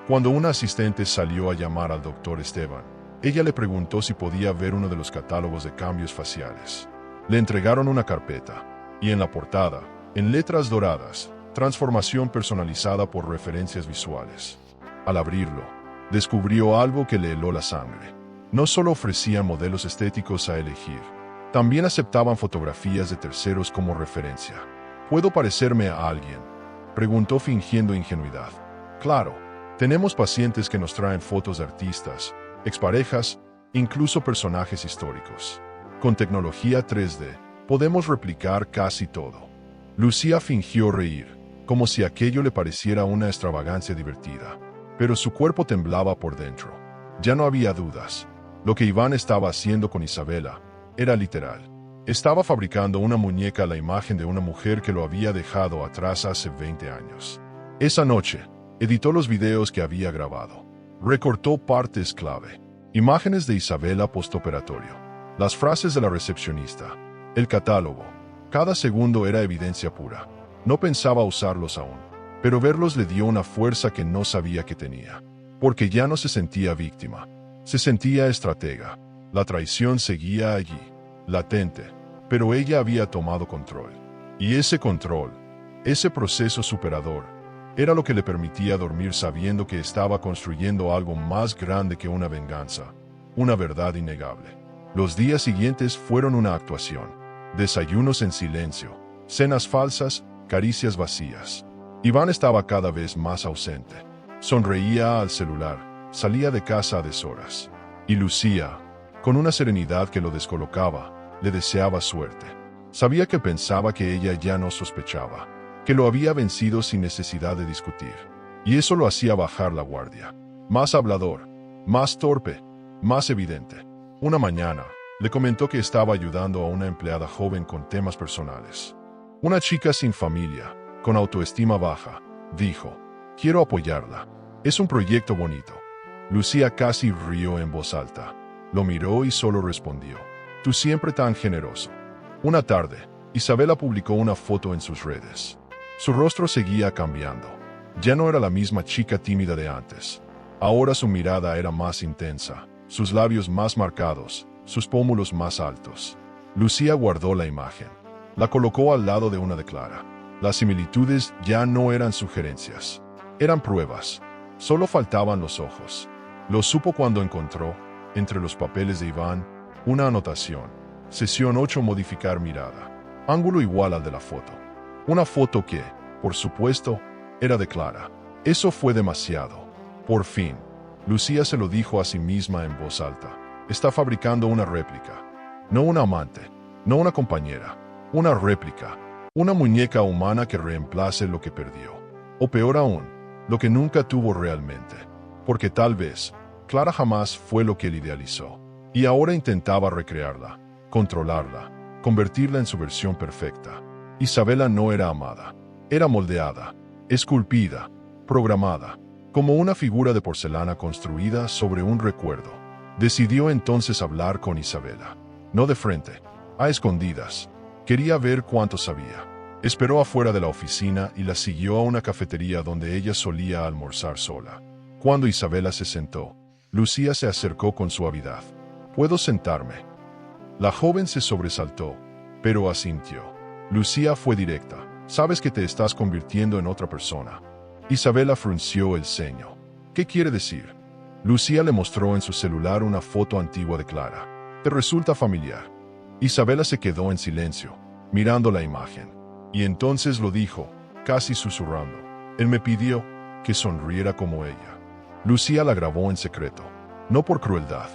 Cuando una asistente salió a llamar al doctor Esteban, ella le preguntó si podía ver uno de los catálogos de cambios faciales. Le entregaron una carpeta, y en la portada, en letras doradas, transformación personalizada por referencias visuales. Al abrirlo, descubrió algo que le heló la sangre. No solo ofrecían modelos estéticos a elegir, también aceptaban fotografías de terceros como referencia. ¿Puedo parecerme a alguien?, preguntó fingiendo ingenuidad. Claro, tenemos pacientes que nos traen fotos de artistas, exparejas, incluso personajes históricos. Con tecnología 3D, podemos replicar casi todo. Lucía fingió reír, como si aquello le pareciera una extravagancia divertida, pero su cuerpo temblaba por dentro. Ya no había dudas. Lo que Iván estaba haciendo con Isabela era literal. Estaba fabricando una muñeca a la imagen de una mujer que lo había dejado atrás hace 20 años. Esa noche, editó los videos que había grabado. Recortó partes clave. Imágenes de Isabela postoperatorio. Las frases de la recepcionista. El catálogo. Cada segundo era evidencia pura. No pensaba usarlos aún, pero verlos le dio una fuerza que no sabía que tenía. Porque ya no se sentía víctima. Se sentía estratega. La traición seguía allí, latente, pero ella había tomado control. Y ese control, ese proceso superador, era lo que le permitía dormir sabiendo que estaba construyendo algo más grande que una venganza, una verdad innegable. Los días siguientes fueron una actuación. Desayunos en silencio, cenas falsas, caricias vacías. Iván estaba cada vez más ausente. Sonreía al celular, salía de casa a deshoras. Y Lucía, con una serenidad que lo descolocaba, le deseaba suerte. Sabía que pensaba que ella ya no sospechaba, que lo había vencido sin necesidad de discutir. Y eso lo hacía bajar la guardia. Más hablador, más torpe, más evidente. Una mañana, le comentó que estaba ayudando a una empleada joven con temas personales. Una chica sin familia, con autoestima baja, dijo, quiero apoyarla. Es un proyecto bonito. Lucía casi rió en voz alta. Lo miró y solo respondió, tú siempre tan generoso. Una tarde, Isabela publicó una foto en sus redes. Su rostro seguía cambiando. Ya no era la misma chica tímida de antes. Ahora su mirada era más intensa, sus labios más marcados, sus pómulos más altos. Lucía guardó la imagen. La colocó al lado de una de Clara. Las similitudes ya no eran sugerencias. Eran pruebas. Solo faltaban los ojos. Lo supo cuando encontró, entre los papeles de Iván, una anotación. Sesión 8 modificar mirada. Ángulo igual al de la foto. Una foto que, por supuesto, era de Clara. Eso fue demasiado. Por fin, Lucía se lo dijo a sí misma en voz alta. Está fabricando una réplica. No una amante, no una compañera. Una réplica. Una muñeca humana que reemplace lo que perdió. O peor aún, lo que nunca tuvo realmente. Porque tal vez, Clara jamás fue lo que él idealizó. Y ahora intentaba recrearla, controlarla, convertirla en su versión perfecta. Isabela no era amada. Era moldeada, esculpida, programada, como una figura de porcelana construida sobre un recuerdo. Decidió entonces hablar con Isabela. No de frente, a escondidas. Quería ver cuánto sabía. Esperó afuera de la oficina y la siguió a una cafetería donde ella solía almorzar sola. Cuando Isabela se sentó, Lucía se acercó con suavidad. ¿Puedo sentarme? La joven se sobresaltó, pero asintió. Lucía fue directa. Sabes que te estás convirtiendo en otra persona. Isabela frunció el ceño. ¿Qué quiere decir? Lucía le mostró en su celular una foto antigua de Clara. ¿Te resulta familiar? Isabela se quedó en silencio, mirando la imagen. Y entonces lo dijo, casi susurrando. Él me pidió que sonriera como ella. Lucía la grabó en secreto. No por crueldad,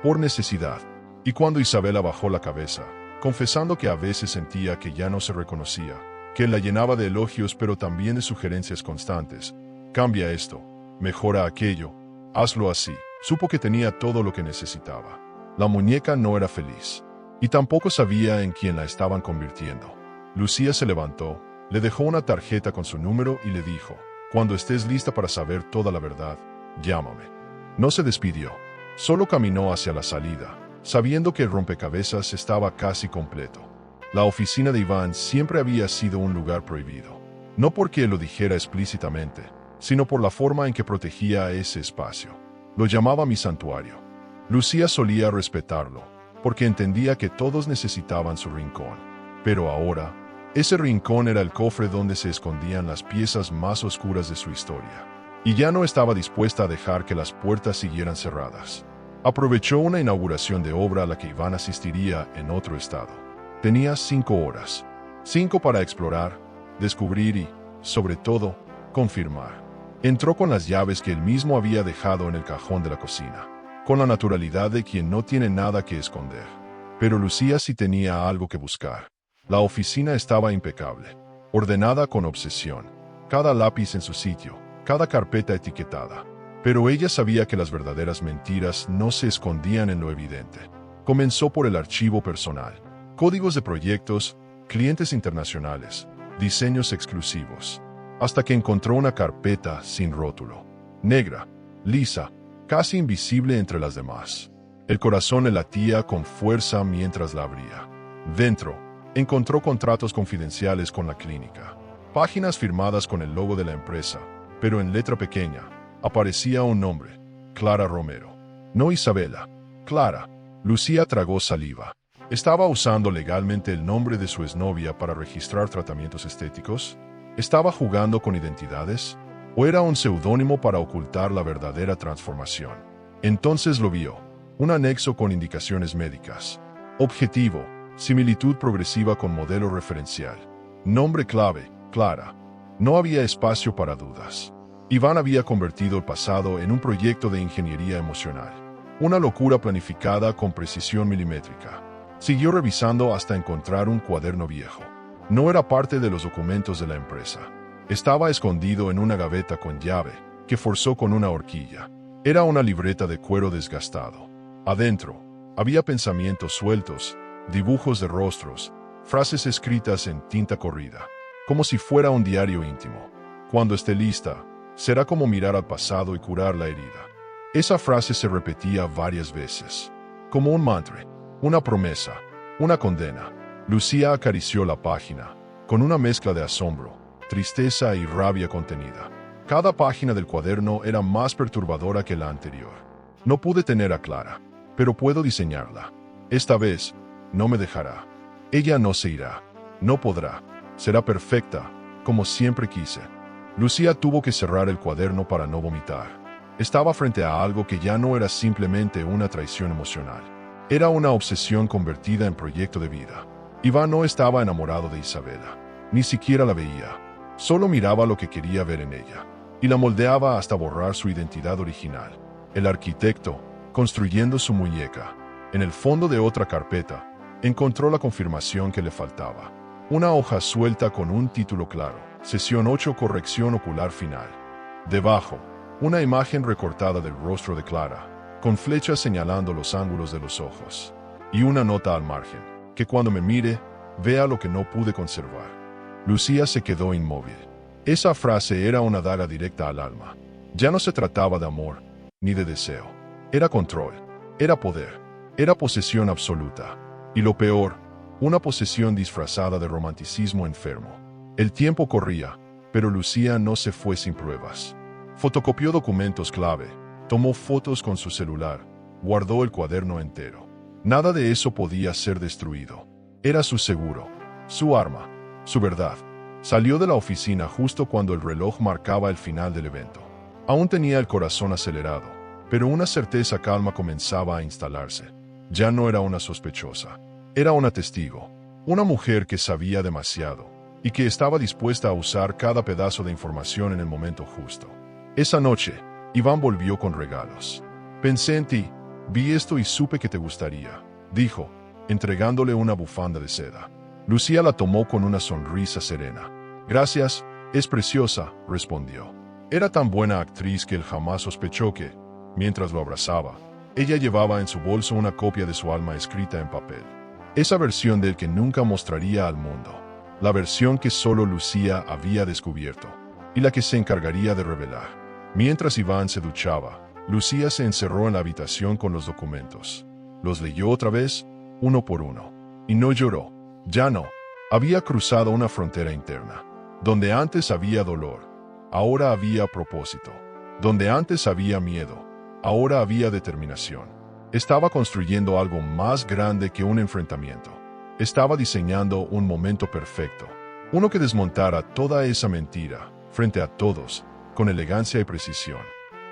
por necesidad. Y cuando Isabela bajó la cabeza, confesando que a veces sentía que ya no se reconocía, que la llenaba de elogios pero también de sugerencias constantes. Cambia esto, mejora aquello, hazlo así. Supo que tenía todo lo que necesitaba. La muñeca no era feliz. Y tampoco sabía en quién la estaban convirtiendo. Lucía se levantó, le dejó una tarjeta con su número y le dijo, cuando estés lista para saber toda la verdad, llámame. No se despidió. Solo caminó hacia la salida, sabiendo que el rompecabezas estaba casi completo. La oficina de Iván siempre había sido un lugar prohibido. No porque lo dijera explícitamente, sino por la forma en que protegía ese espacio. Lo llamaba mi santuario. Lucía solía respetarlo, porque entendía que todos necesitaban su rincón. Pero ahora, ese rincón era el cofre donde se escondían las piezas más oscuras de su historia. Y ya no estaba dispuesta a dejar que las puertas siguieran cerradas. Aprovechó una inauguración de obra a la que Iván asistiría en otro estado. Tenía 5 horas. 5 para explorar, descubrir y, sobre todo, confirmar. Entró con las llaves que él mismo había dejado en el cajón de la cocina, con la naturalidad de quien no tiene nada que esconder. Pero Lucía sí tenía algo que buscar. La oficina estaba impecable, ordenada con obsesión, cada lápiz en su sitio, cada carpeta etiquetada. Pero ella sabía que las verdaderas mentiras no se escondían en lo evidente. Comenzó por el archivo personal. Códigos de proyectos, clientes internacionales, diseños exclusivos. hasta que encontró una carpeta sin rótulo, negra, lisa, casi invisible entre las demás. El corazón le latía con fuerza mientras la abría. Dentro, encontró contratos confidenciales con la clínica, páginas firmadas con el logo de la empresa, pero en letra pequeña aparecía un nombre: Clara Romero. No Isabela, Clara. Lucía tragó saliva. ¿Estaba usando legalmente el nombre de su exnovia para registrar tratamientos estéticos? ¿Estaba jugando con identidades? ¿O era un seudónimo para ocultar la verdadera transformación? Entonces lo vio: un anexo con indicaciones médicas. Objetivo: similitud progresiva con modelo referencial. Nombre clave: Clara. No había espacio para dudas. Iván había convertido el pasado en un proyecto de ingeniería emocional. Una locura planificada con precisión milimétrica. Siguió revisando hasta encontrar un cuaderno viejo. No era parte de los documentos de la empresa. Estaba escondido en una gaveta con llave, que forzó con una horquilla. Era una libreta de cuero desgastado. Adentro, había pensamientos sueltos, dibujos de rostros, frases escritas en tinta corrida, como si fuera un diario íntimo. Cuando esté lista, será como mirar al pasado y curar la herida. Esa frase se repetía varias veces, como un mantra, una promesa, una condena. Lucía acarició la página, con una mezcla de asombro, tristeza y rabia contenida. Cada página del cuaderno era más perturbadora que la anterior. No pude tener a Clara, pero puedo diseñarla. Esta vez, no me dejará. Ella no se irá. No podrá. Será perfecta, como siempre quise. Lucía tuvo que cerrar el cuaderno para no vomitar. Estaba frente a algo que ya no era simplemente una traición emocional. Era una obsesión convertida en proyecto de vida. Iván no estaba enamorado de Isabela. Ni siquiera la veía. Solo miraba lo que quería ver en ella. Y la moldeaba hasta borrar su identidad original. El arquitecto, construyendo su muñeca, en el fondo de otra carpeta, encontró la confirmación que le faltaba. Una hoja suelta con un título claro: Sesión 8, corrección ocular final. Debajo, una imagen recortada del rostro de Clara, con flechas señalando los ángulos de los ojos. Y una nota al margen: que cuando me mire, vea lo que no pude conservar. Lucía se quedó inmóvil. Esa frase era una daga directa al alma. Ya no se trataba de amor, ni de deseo. Era control, era poder, era posesión absoluta. Y lo peor, una posesión disfrazada de romanticismo enfermo. El tiempo corría, pero Lucía no se fue sin pruebas. Fotocopió documentos clave, tomó fotos con su celular, guardó el cuaderno entero. Nada de eso podía ser destruido. Era su seguro, su arma, su verdad. Salió de la oficina justo cuando el reloj marcaba el final del evento. Aún tenía el corazón acelerado, pero una certeza calma comenzaba a instalarse. Ya no era una sospechosa. Era una testigo, una mujer que sabía demasiado y que estaba dispuesta a usar cada pedazo de información en el momento justo. Esa noche, Iván volvió con regalos. Pensé en ti, vi esto y supe que te gustaría, dijo, entregándole una bufanda de seda. Lucía la tomó con una sonrisa serena. Gracias, es preciosa, respondió. Era tan buena actriz que él jamás sospechó que, mientras lo abrazaba, ella llevaba en su bolso una copia de su alma escrita en papel. Esa versión del que nunca mostraría al mundo. La versión que solo Lucía había descubierto, y la que se encargaría de revelar. Mientras Iván se duchaba, Lucía se encerró en la habitación con los documentos. Los leyó otra vez, uno por uno. Y no lloró. Ya no. Había cruzado una frontera interna. Donde antes había dolor, ahora había propósito. Donde antes había miedo, ahora había determinación. Estaba construyendo algo más grande que un enfrentamiento. Estaba diseñando un momento perfecto. Uno que desmontara toda esa mentira, frente a todos, con elegancia y precisión.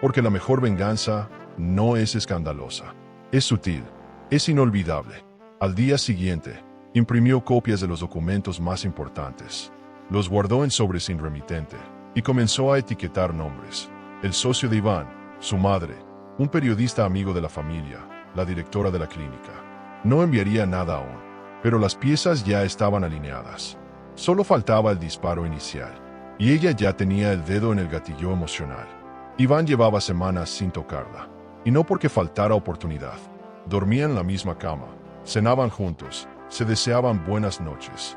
Porque la mejor venganza no es escandalosa. Es sutil. Es inolvidable. Al día siguiente, imprimió copias de los documentos más importantes. Los guardó en sobres sin remitente y comenzó a etiquetar nombres. El socio de Iván, su madre, un periodista amigo de la familia, la directora de la clínica. No enviaría nada aún, pero las piezas ya estaban alineadas. Solo faltaba el disparo inicial, y ella ya tenía el dedo en el gatillo emocional. Iván llevaba semanas sin tocarla, y no porque faltara oportunidad. Dormían en la misma cama, cenaban juntos, se deseaban buenas noches.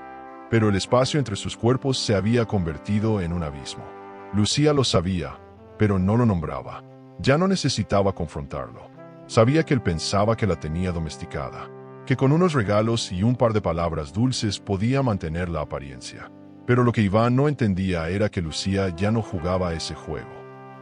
pero el espacio entre sus cuerpos se había convertido en un abismo. Lucía lo sabía, pero no lo nombraba. Ya no necesitaba confrontarlo. Sabía que él pensaba que la tenía domesticada, que con unos regalos y un par de palabras dulces podía mantener la apariencia. Pero lo que Iván no entendía era que Lucía ya no jugaba ese juego.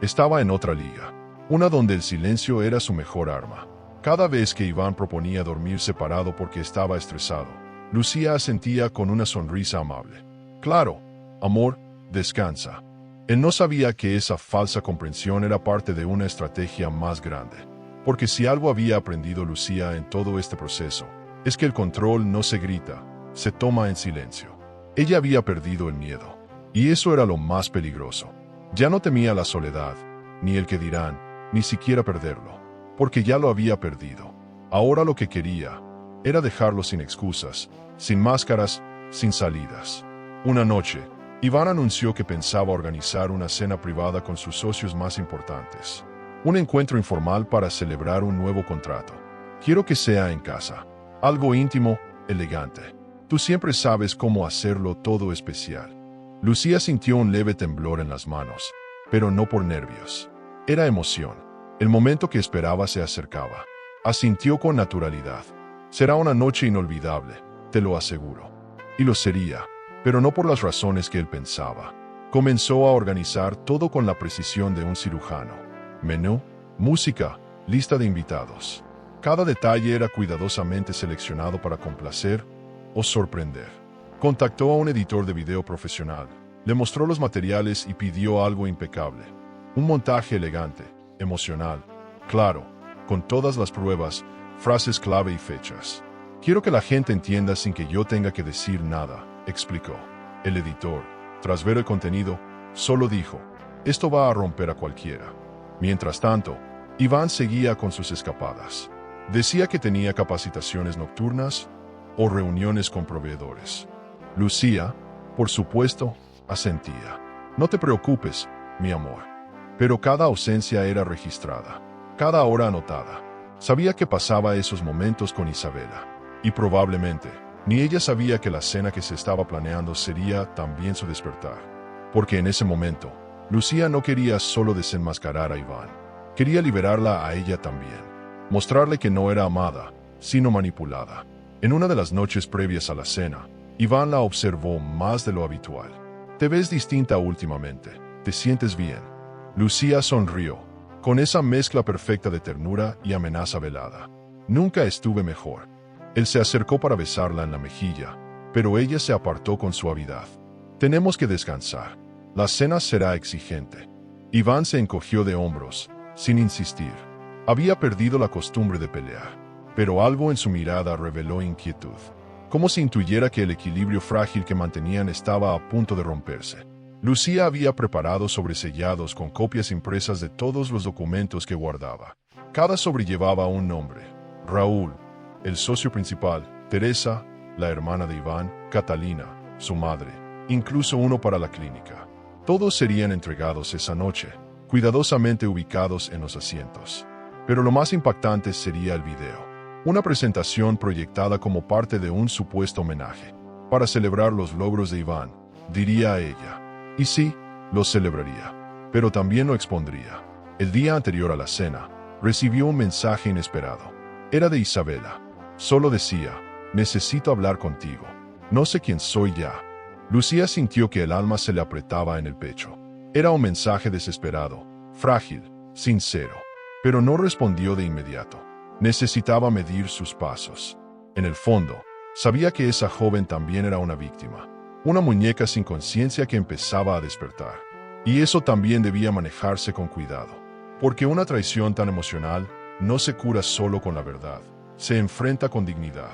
Estaba en otra liga, una donde el silencio era su mejor arma. Cada vez que Iván proponía dormir separado porque estaba estresado, Lucía asentía con una sonrisa amable. Claro, amor, descansa. Él no sabía que esa falsa comprensión era parte de una estrategia más grande. Porque si algo había aprendido Lucía en todo este proceso, es que el control no se grita, se toma en silencio. Ella había perdido el miedo, y eso era lo más peligroso. Ya no temía la soledad, ni el que dirán, ni siquiera perderlo, porque ya lo había perdido. Ahora lo que quería era dejarlo sin excusas, sin máscaras, sin salidas. Una noche, Iván anunció que pensaba organizar una cena privada con sus socios más importantes. Un encuentro informal para celebrar un nuevo contrato. Quiero que sea en casa. Algo íntimo, elegante. Tú siempre sabes cómo hacerlo todo especial. Lucía sintió un leve temblor en las manos, pero no por nervios. Era emoción. El momento que esperaba se acercaba. Asintió con naturalidad. Será una noche inolvidable, te lo aseguro. Y lo sería, pero no por las razones que él pensaba. Comenzó a organizar todo con la precisión de un cirujano. Menú, música, lista de invitados. Cada detalle era cuidadosamente seleccionado para complacer o sorprender. Contactó a un editor de video profesional, le mostró los materiales y pidió algo impecable. Un montaje elegante, emocional, claro, con todas las pruebas, frases clave y fechas. Quiero que la gente entienda sin que yo tenga que decir nada, explicó. El editor, tras ver el contenido, solo dijo, esto va a romper a cualquiera. Mientras tanto, Iván seguía con sus escapadas. Decía que tenía capacitaciones nocturnas o reuniones con proveedores. Lucía, por supuesto, asentía. No te preocupes, mi amor. Pero cada ausencia era registrada, cada hora anotada. Sabía que pasaba esos momentos con Isabela. Y probablemente, ni ella sabía que la cena que se estaba planeando sería también su despertar. Porque en ese momento, Lucía no quería solo desenmascarar a Iván. Quería liberarla a ella también. Mostrarle que no era amada, sino manipulada. En una de las noches previas a la cena, Iván la observó más de lo habitual. Te ves distinta últimamente. ¿Te sientes bien? Lucía sonrió, con esa mezcla perfecta de ternura y amenaza velada. Nunca estuve mejor. Él se acercó para besarla en la mejilla, pero ella se apartó con suavidad. Tenemos que descansar. La cena será exigente. Iván se encogió de hombros, sin insistir. Había perdido la costumbre de pelear, pero algo en su mirada reveló inquietud, como si intuyera que el equilibrio frágil que mantenían estaba a punto de romperse. Lucía había preparado sobresellados con copias impresas de todos los documentos que guardaba. Cada sobre llevaba un nombre: Raúl, el socio principal; Teresa, la hermana de Iván; Catalina, su madre; incluso uno para la clínica. Todos serían entregados esa noche, cuidadosamente ubicados en los asientos. Pero lo más impactante sería el video. Una presentación proyectada como parte de un supuesto homenaje. Para celebrar los logros de Iván, diría ella. Y sí, los celebraría. Pero también lo expondría. El día anterior a la cena, recibió un mensaje inesperado. Era de Isabela. Solo decía, necesito hablar contigo. No sé quién soy ya. Lucía sintió que el alma se le apretaba en el pecho. Era un mensaje desesperado, frágil, sincero. Pero no respondió de inmediato. Necesitaba medir sus pasos. En el fondo, sabía que esa joven también era una víctima. Una muñeca sin conciencia que empezaba a despertar. Y eso también debía manejarse con cuidado. Porque una traición tan emocional no se cura solo con la verdad. Se enfrenta con dignidad.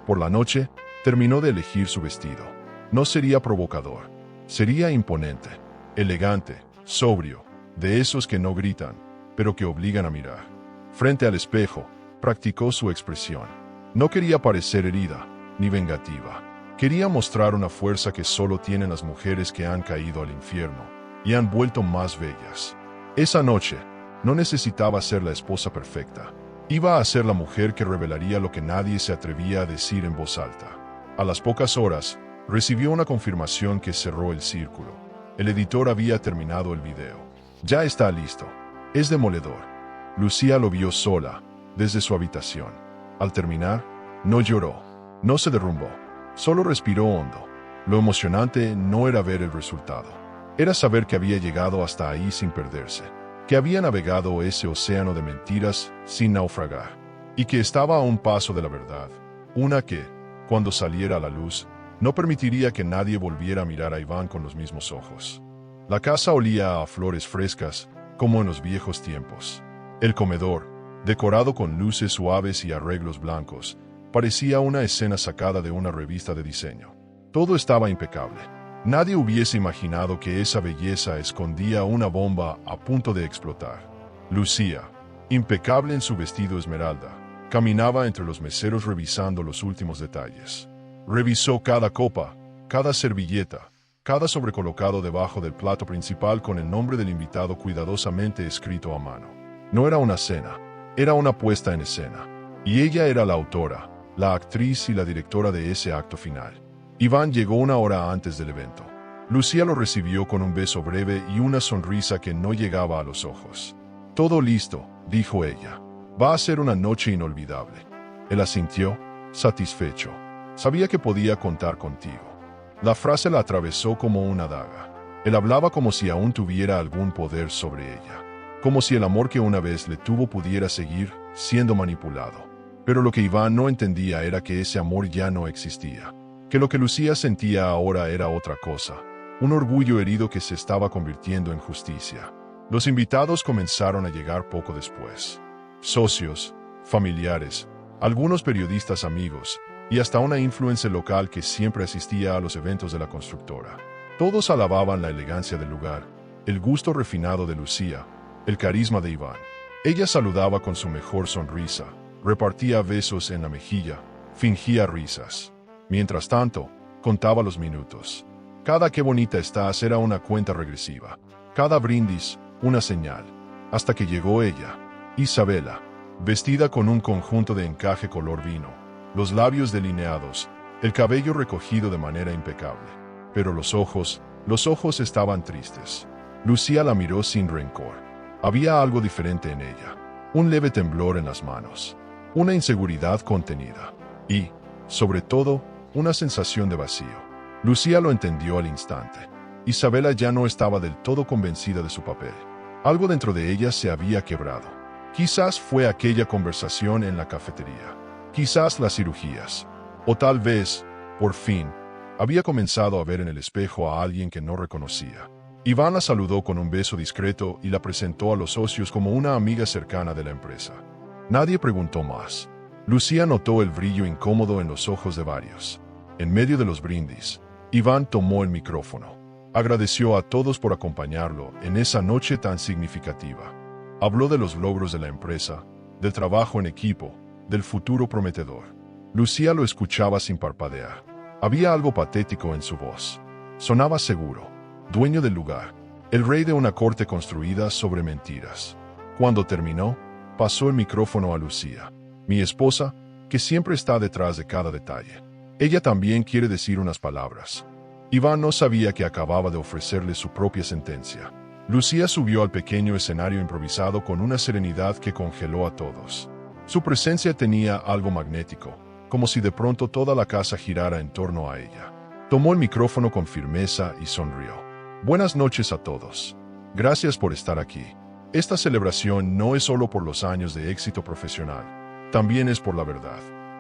Por la noche, terminó de elegir su vestido. No sería provocador. Sería imponente, elegante, sobrio, de esos que no gritan, pero que obligan a mirar. Frente al espejo, practicó su expresión. No quería parecer herida, ni vengativa. Quería mostrar una fuerza que solo tienen las mujeres que han caído al infierno y han vuelto más bellas. Esa noche, no necesitaba ser la esposa perfecta. Iba a ser la mujer que revelaría lo que nadie se atrevía a decir en voz alta. A las pocas horas, Recibió una confirmación que cerró el círculo. El editor había terminado el video. Ya está listo. Es demoledor. Lucía lo vio sola, desde su habitación. Al terminar, no lloró, no se derrumbó, solo respiró hondo. Lo emocionante no era ver el resultado. Era saber que había llegado hasta ahí sin perderse, que había navegado ese océano de mentiras sin naufragar, y que estaba a un paso de la verdad, una que, cuando saliera a la luz, no permitiría que nadie volviera a mirar a Iván con los mismos ojos. La casa olía a flores frescas, como en los viejos tiempos. El comedor, decorado con luces suaves y arreglos blancos, parecía una escena sacada de una revista de diseño. Todo estaba impecable. Nadie hubiese imaginado que esa belleza escondía una bomba a punto de explotar. Lucía, impecable en su vestido esmeralda, caminaba entre los meseros revisando los últimos detalles. Revisó cada copa, cada servilleta, cada sobrecolocado debajo del plato principal con el nombre del invitado cuidadosamente escrito a mano. No era una cena, era una puesta en escena. Y ella era la autora, la actriz y la directora de ese acto final. Iván llegó una hora antes del evento. Lucía lo recibió con un beso breve y una sonrisa que no llegaba a los ojos. «Todo listo», dijo ella. «Va a ser una noche inolvidable». Él asintió, satisfecho. Sabía que podía contar contigo. La frase la atravesó como una daga. Él hablaba como si aún tuviera algún poder sobre ella, como si el amor que una vez le tuvo pudiera seguir siendo manipulado. Pero lo que Iván no entendía era que ese amor ya no existía, que lo que Lucía sentía ahora era otra cosa, un orgullo herido que se estaba convirtiendo en justicia. Los invitados comenzaron a llegar poco después. Socios, familiares, algunos periodistas amigos, y hasta una influencer local que siempre asistía a los eventos de la constructora. Todos alababan la elegancia del lugar, el gusto refinado de Lucía, el carisma de Iván. Ella saludaba con su mejor sonrisa, repartía besos en la mejilla, fingía risas. Mientras tanto, contaba los minutos. Cada qué bonita estás era una cuenta regresiva, cada brindis, una señal, hasta que llegó ella, Isabela, vestida con un conjunto de encaje color vino, los labios delineados, el cabello recogido de manera impecable. Pero los ojos estaban tristes. Lucía la miró sin rencor. Había algo diferente en ella, un leve temblor en las manos, una inseguridad contenida y, sobre todo, una sensación de vacío. Lucía lo entendió al instante. Isabela ya no estaba del todo convencida de su papel. Algo dentro de ella se había quebrado. Quizás fue aquella conversación en la cafetería. Quizás las cirugías. O tal vez, por fin, había comenzado a ver en el espejo a alguien que no reconocía. Iván la saludó con un beso discreto y la presentó a los socios como una amiga cercana de la empresa. Nadie preguntó más. Lucía notó el brillo incómodo en los ojos de varios. En medio de los brindis, Iván tomó el micrófono. Agradeció a todos por acompañarlo en esa noche tan significativa. Habló de los logros de la empresa, del trabajo en equipo, del futuro prometedor. Lucía lo escuchaba sin parpadear. Había algo patético en su voz. Sonaba seguro, dueño del lugar, el rey de una corte construida sobre mentiras. Cuando terminó, pasó el micrófono a Lucía, mi esposa, que siempre está detrás de cada detalle. Ella también quiere decir unas palabras. Iván no sabía que acababa de ofrecerle su propia sentencia. Lucía subió al pequeño escenario improvisado con una serenidad que congeló a todos. Su presencia tenía algo magnético, como si de pronto toda la casa girara en torno a ella. Tomó el micrófono con firmeza y sonrió. Buenas noches a todos. Gracias por estar aquí. Esta celebración no es solo por los años de éxito profesional, también es por la verdad.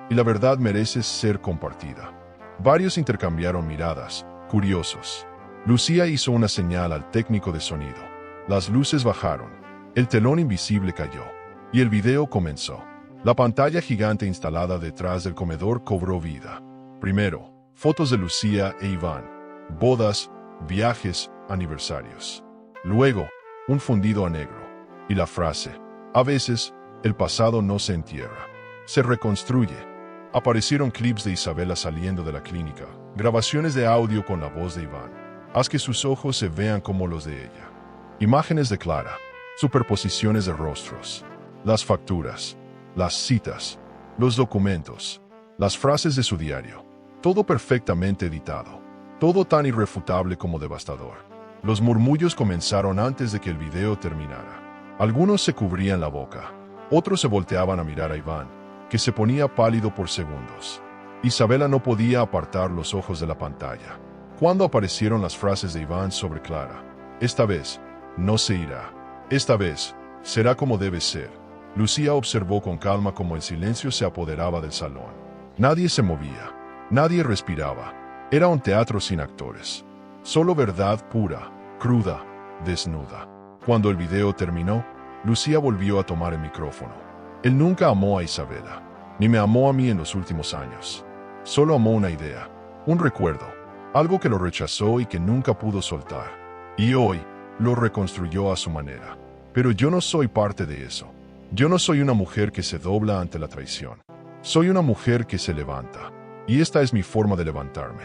Y la verdad merece ser compartida. Varios intercambiaron miradas, curiosos. Lucía hizo una señal al técnico de sonido. Las luces bajaron, el telón invisible cayó, y el video comenzó. La pantalla gigante instalada detrás del comedor cobró vida. Primero, fotos de Lucía e Iván, bodas, viajes, aniversarios. Luego, un fundido a negro. Y la frase, a veces, el pasado no se entierra, se reconstruye. Aparecieron clips de Isabela saliendo de la clínica, grabaciones de audio con la voz de Iván. Haz que sus ojos se vean como los de ella. Imágenes de Clara, superposiciones de rostros, las facturas, las citas, los documentos, las frases de su diario. Todo perfectamente editado. Todo tan irrefutable como devastador. Los murmullos comenzaron antes de que el video terminara. Algunos se cubrían la boca. Otros se volteaban a mirar a Iván, que se ponía pálido por segundos. Isabela no podía apartar los ojos de la pantalla. Cuando aparecieron las frases de Iván sobre Clara. Esta vez, no se irá. Esta vez, será como debe ser. Lucía observó con calma cómo el silencio se apoderaba del salón. Nadie se movía. Nadie respiraba. Era un teatro sin actores. Solo verdad pura, cruda, desnuda. Cuando el video terminó, Lucía volvió a tomar el micrófono. Él nunca amó a Isabela, ni me amó a mí en los últimos años. Solo amó una idea, un recuerdo, algo que lo rechazó y que nunca pudo soltar. Y hoy, lo reconstruyó a su manera. Pero yo no soy parte de eso. Yo no soy una mujer que se dobla ante la traición. Soy una mujer que se levanta. Y esta es mi forma de levantarme.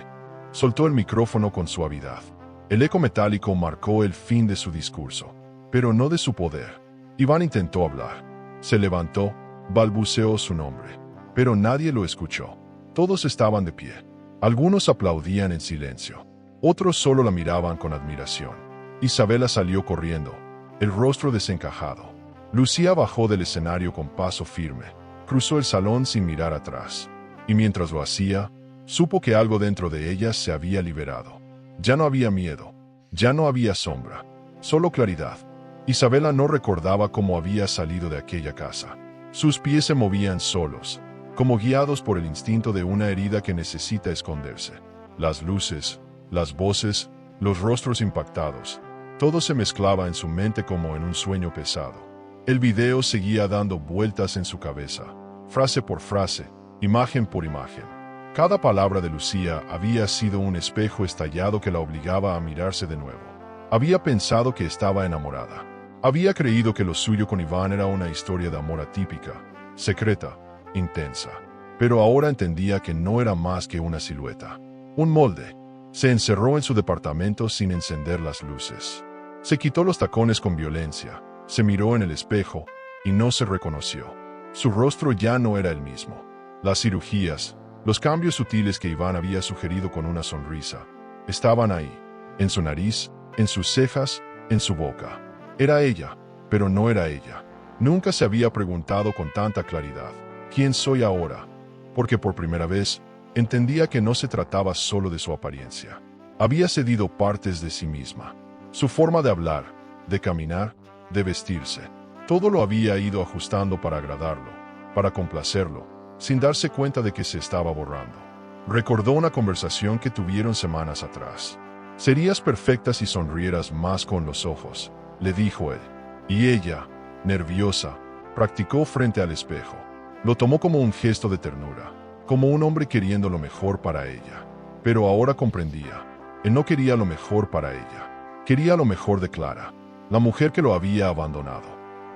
Soltó el micrófono con suavidad. El eco metálico marcó el fin de su discurso, pero no de su poder. Iván intentó hablar. Se levantó, balbuceó su nombre, pero nadie lo escuchó. Todos estaban de pie. Algunos aplaudían en silencio. Otros solo la miraban con admiración. Isabela salió corriendo, el rostro desencajado. Lucía bajó del escenario con paso firme. Cruzó el salón sin mirar atrás. Y mientras lo hacía, supo que algo dentro de ella se había liberado. Ya no había miedo. Ya no había sombra. Solo claridad. Isabela no recordaba cómo había salido de aquella casa. Sus pies se movían solos, como guiados por el instinto de una herida que necesita esconderse. Las luces, las voces, los rostros impactados, todo se mezclaba en su mente como en un sueño pesado. El video seguía dando vueltas en su cabeza, frase por frase, imagen por imagen. Cada palabra de Lucía había sido un espejo estallado que la obligaba a mirarse de nuevo. Había pensado que estaba enamorada. Había creído que lo suyo con Iván era una historia de amor atípica, secreta, intensa. Pero ahora entendía que no era más que una silueta, un molde. Se encerró en su departamento sin encender las luces. Se quitó los tacones con violencia, se miró en el espejo y no se reconoció. Su rostro ya no era el mismo. Las cirugías, los cambios sutiles que Iván había sugerido con una sonrisa, estaban ahí, en su nariz, en sus cejas, en su boca. Era ella, pero no era ella. Nunca se había preguntado con tanta claridad, ¿quién soy ahora? Porque por primera vez, entendía que no se trataba solo de su apariencia. Había cedido partes de sí misma. Su forma de hablar, de caminar, de vestirse. Todo lo había ido ajustando para agradarlo, para complacerlo, sin darse cuenta de que se estaba borrando. Recordó una conversación que tuvieron semanas atrás. «Serías perfecta si sonrieras más con los ojos», le dijo él. Y ella, nerviosa, practicó frente al espejo. Lo tomó como un gesto de ternura, como un hombre queriendo lo mejor para ella. Pero ahora comprendía. Él no quería lo mejor para ella. Quería lo mejor de Clara, la mujer que lo había abandonado,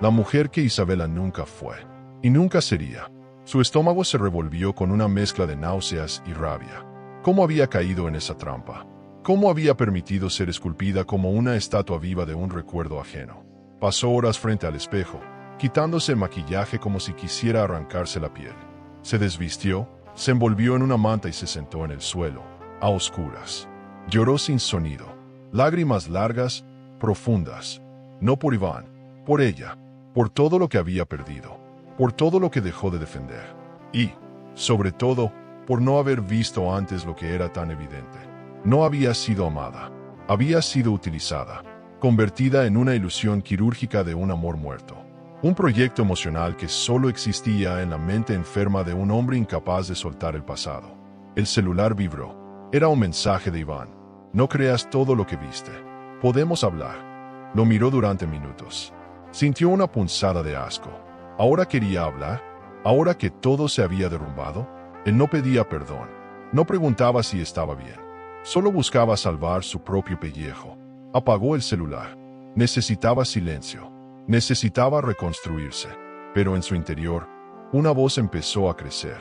la mujer que Isabela nunca fue, y nunca sería. Su estómago se revolvió con una mezcla de náuseas y rabia. ¿Cómo había caído en esa trampa? ¿Cómo había permitido ser esculpida como una estatua viva de un recuerdo ajeno? Pasó horas frente al espejo, quitándose el maquillaje como si quisiera arrancarse la piel. Se desvistió, se envolvió en una manta y se sentó en el suelo, a oscuras. Lloró sin sonido, lágrimas largas, profundas. No por Iván, por ella, por todo lo que había perdido, por todo lo que dejó de defender. Y, sobre todo, por no haber visto antes lo que era tan evidente. No había sido amada, había sido utilizada, convertida en una ilusión quirúrgica de un amor muerto. Un proyecto emocional que solo existía en la mente enferma de un hombre incapaz de soltar el pasado. El celular vibró. Era un mensaje de Iván. No creas todo lo que viste. Podemos hablar. Lo miró durante minutos. Sintió una punzada de asco. ¿Ahora quería hablar? ¿Ahora que todo se había derrumbado? Él no pedía perdón. No preguntaba si estaba bien. Solo buscaba salvar su propio pellejo. Apagó el celular. Necesitaba silencio. Necesitaba reconstruirse. Pero en su interior, una voz empezó a crecer.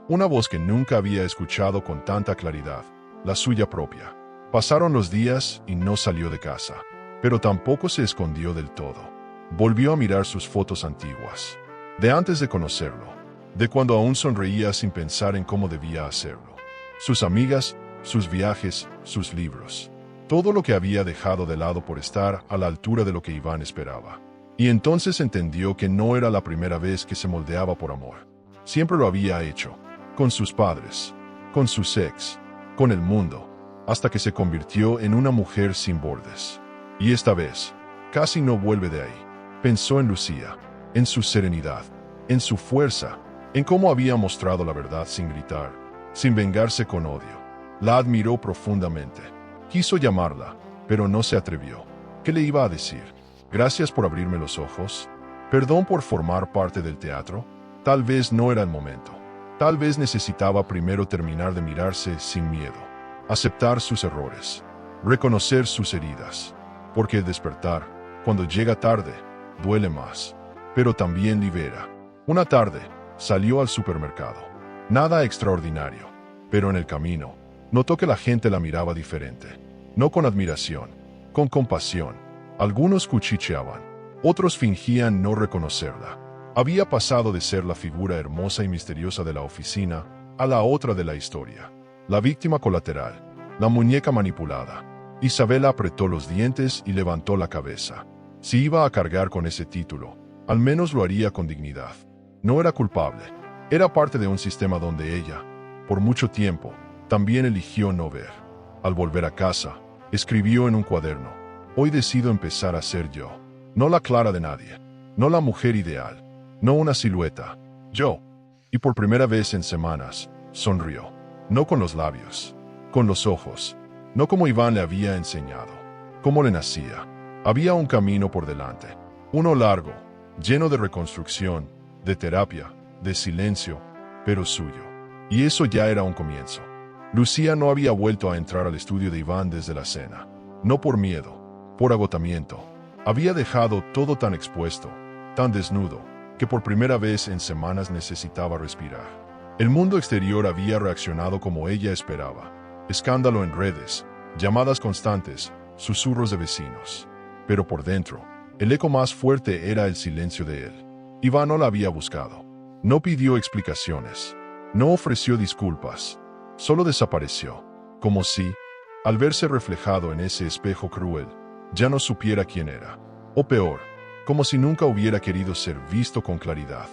Una voz que nunca había escuchado con tanta claridad. La suya propia. Pasaron los días y no salió de casa. Pero tampoco se escondió del todo. Volvió a mirar sus fotos antiguas. De antes de conocerlo. De cuando aún sonreía sin pensar en cómo debía hacerlo. sus amigas, sus viajes, sus libros. Todo lo que había dejado de lado por estar a la altura de lo que Iván esperaba. Y entonces entendió que no era la primera vez que se moldeaba por amor. Siempre lo había hecho, con sus padres, con sus ex, con el mundo, hasta que se convirtió en una mujer sin bordes. Y esta vez, casi no vuelve de ahí. Pensó en Lucía, en su serenidad, en su fuerza, en cómo había mostrado la verdad sin gritar, sin vengarse con odio. La admiró profundamente. Quiso llamarla, pero no se atrevió. ¿Qué le iba a decir? ¿Gracias por abrirme los ojos? ¿Perdón por formar parte del teatro? Tal vez no era el momento. Tal vez necesitaba primero terminar de mirarse sin miedo, aceptar sus errores, reconocer sus heridas, porque el despertar, cuando llega tarde, duele más, pero también libera. Una tarde, salió al supermercado. Nada extraordinario, pero en el camino, notó que la gente la miraba diferente. No con admiración, con compasión. Algunos cuchicheaban, otros fingían no reconocerla. Había pasado de ser la figura hermosa y misteriosa de la oficina a la otra de la historia. La víctima colateral, la muñeca manipulada. Isabela apretó los dientes y levantó la cabeza. Si iba a cargar con ese título, al menos lo haría con dignidad. No era culpable. Era parte de un sistema donde ella, por mucho tiempo, también eligió no ver. Al volver a casa, escribió en un cuaderno: hoy decido empezar a ser yo. No la Clara de nadie. No la mujer ideal. No una silueta. Yo. Y por primera vez en semanas, sonrió. No con los labios. Con los ojos. No como Iván le había enseñado. Como le nacía. Había un camino por delante. Uno largo, lleno de reconstrucción, de terapia, de silencio, pero suyo. Y eso ya era un comienzo. Lucía no había vuelto a entrar al estudio de Iván desde la cena. No por miedo, por agotamiento. Había dejado todo tan expuesto, tan desnudo, que por primera vez en semanas necesitaba respirar. El mundo exterior había reaccionado como ella esperaba. Escándalo en redes, llamadas constantes, susurros de vecinos. Pero por dentro, el eco más fuerte era el silencio de él. Iván no la había buscado. No pidió explicaciones. No ofreció disculpas. Solo desapareció. Como si, al verse reflejado en ese espejo cruel, ya no supiera quién era. O peor, como si nunca hubiera querido ser visto con claridad.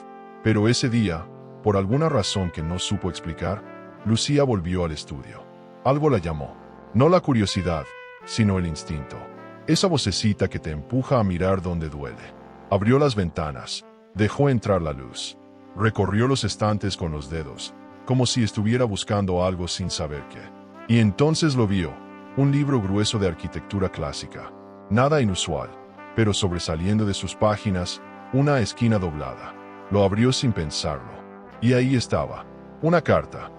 Pero ese día, por alguna razón que no supo explicar, Lucía volvió al estudio. Algo la llamó. No la curiosidad, sino el instinto. Esa vocecita que te empuja a mirar donde duele. Abrió las ventanas, dejó entrar la luz. Recorrió los estantes con los dedos, como si estuviera buscando algo sin saber qué. Y entonces lo vio, un libro grueso de arquitectura clásica. Nada inusual, pero sobresaliendo de sus páginas, una esquina doblada. Lo abrió sin pensarlo. Y ahí estaba, una carta,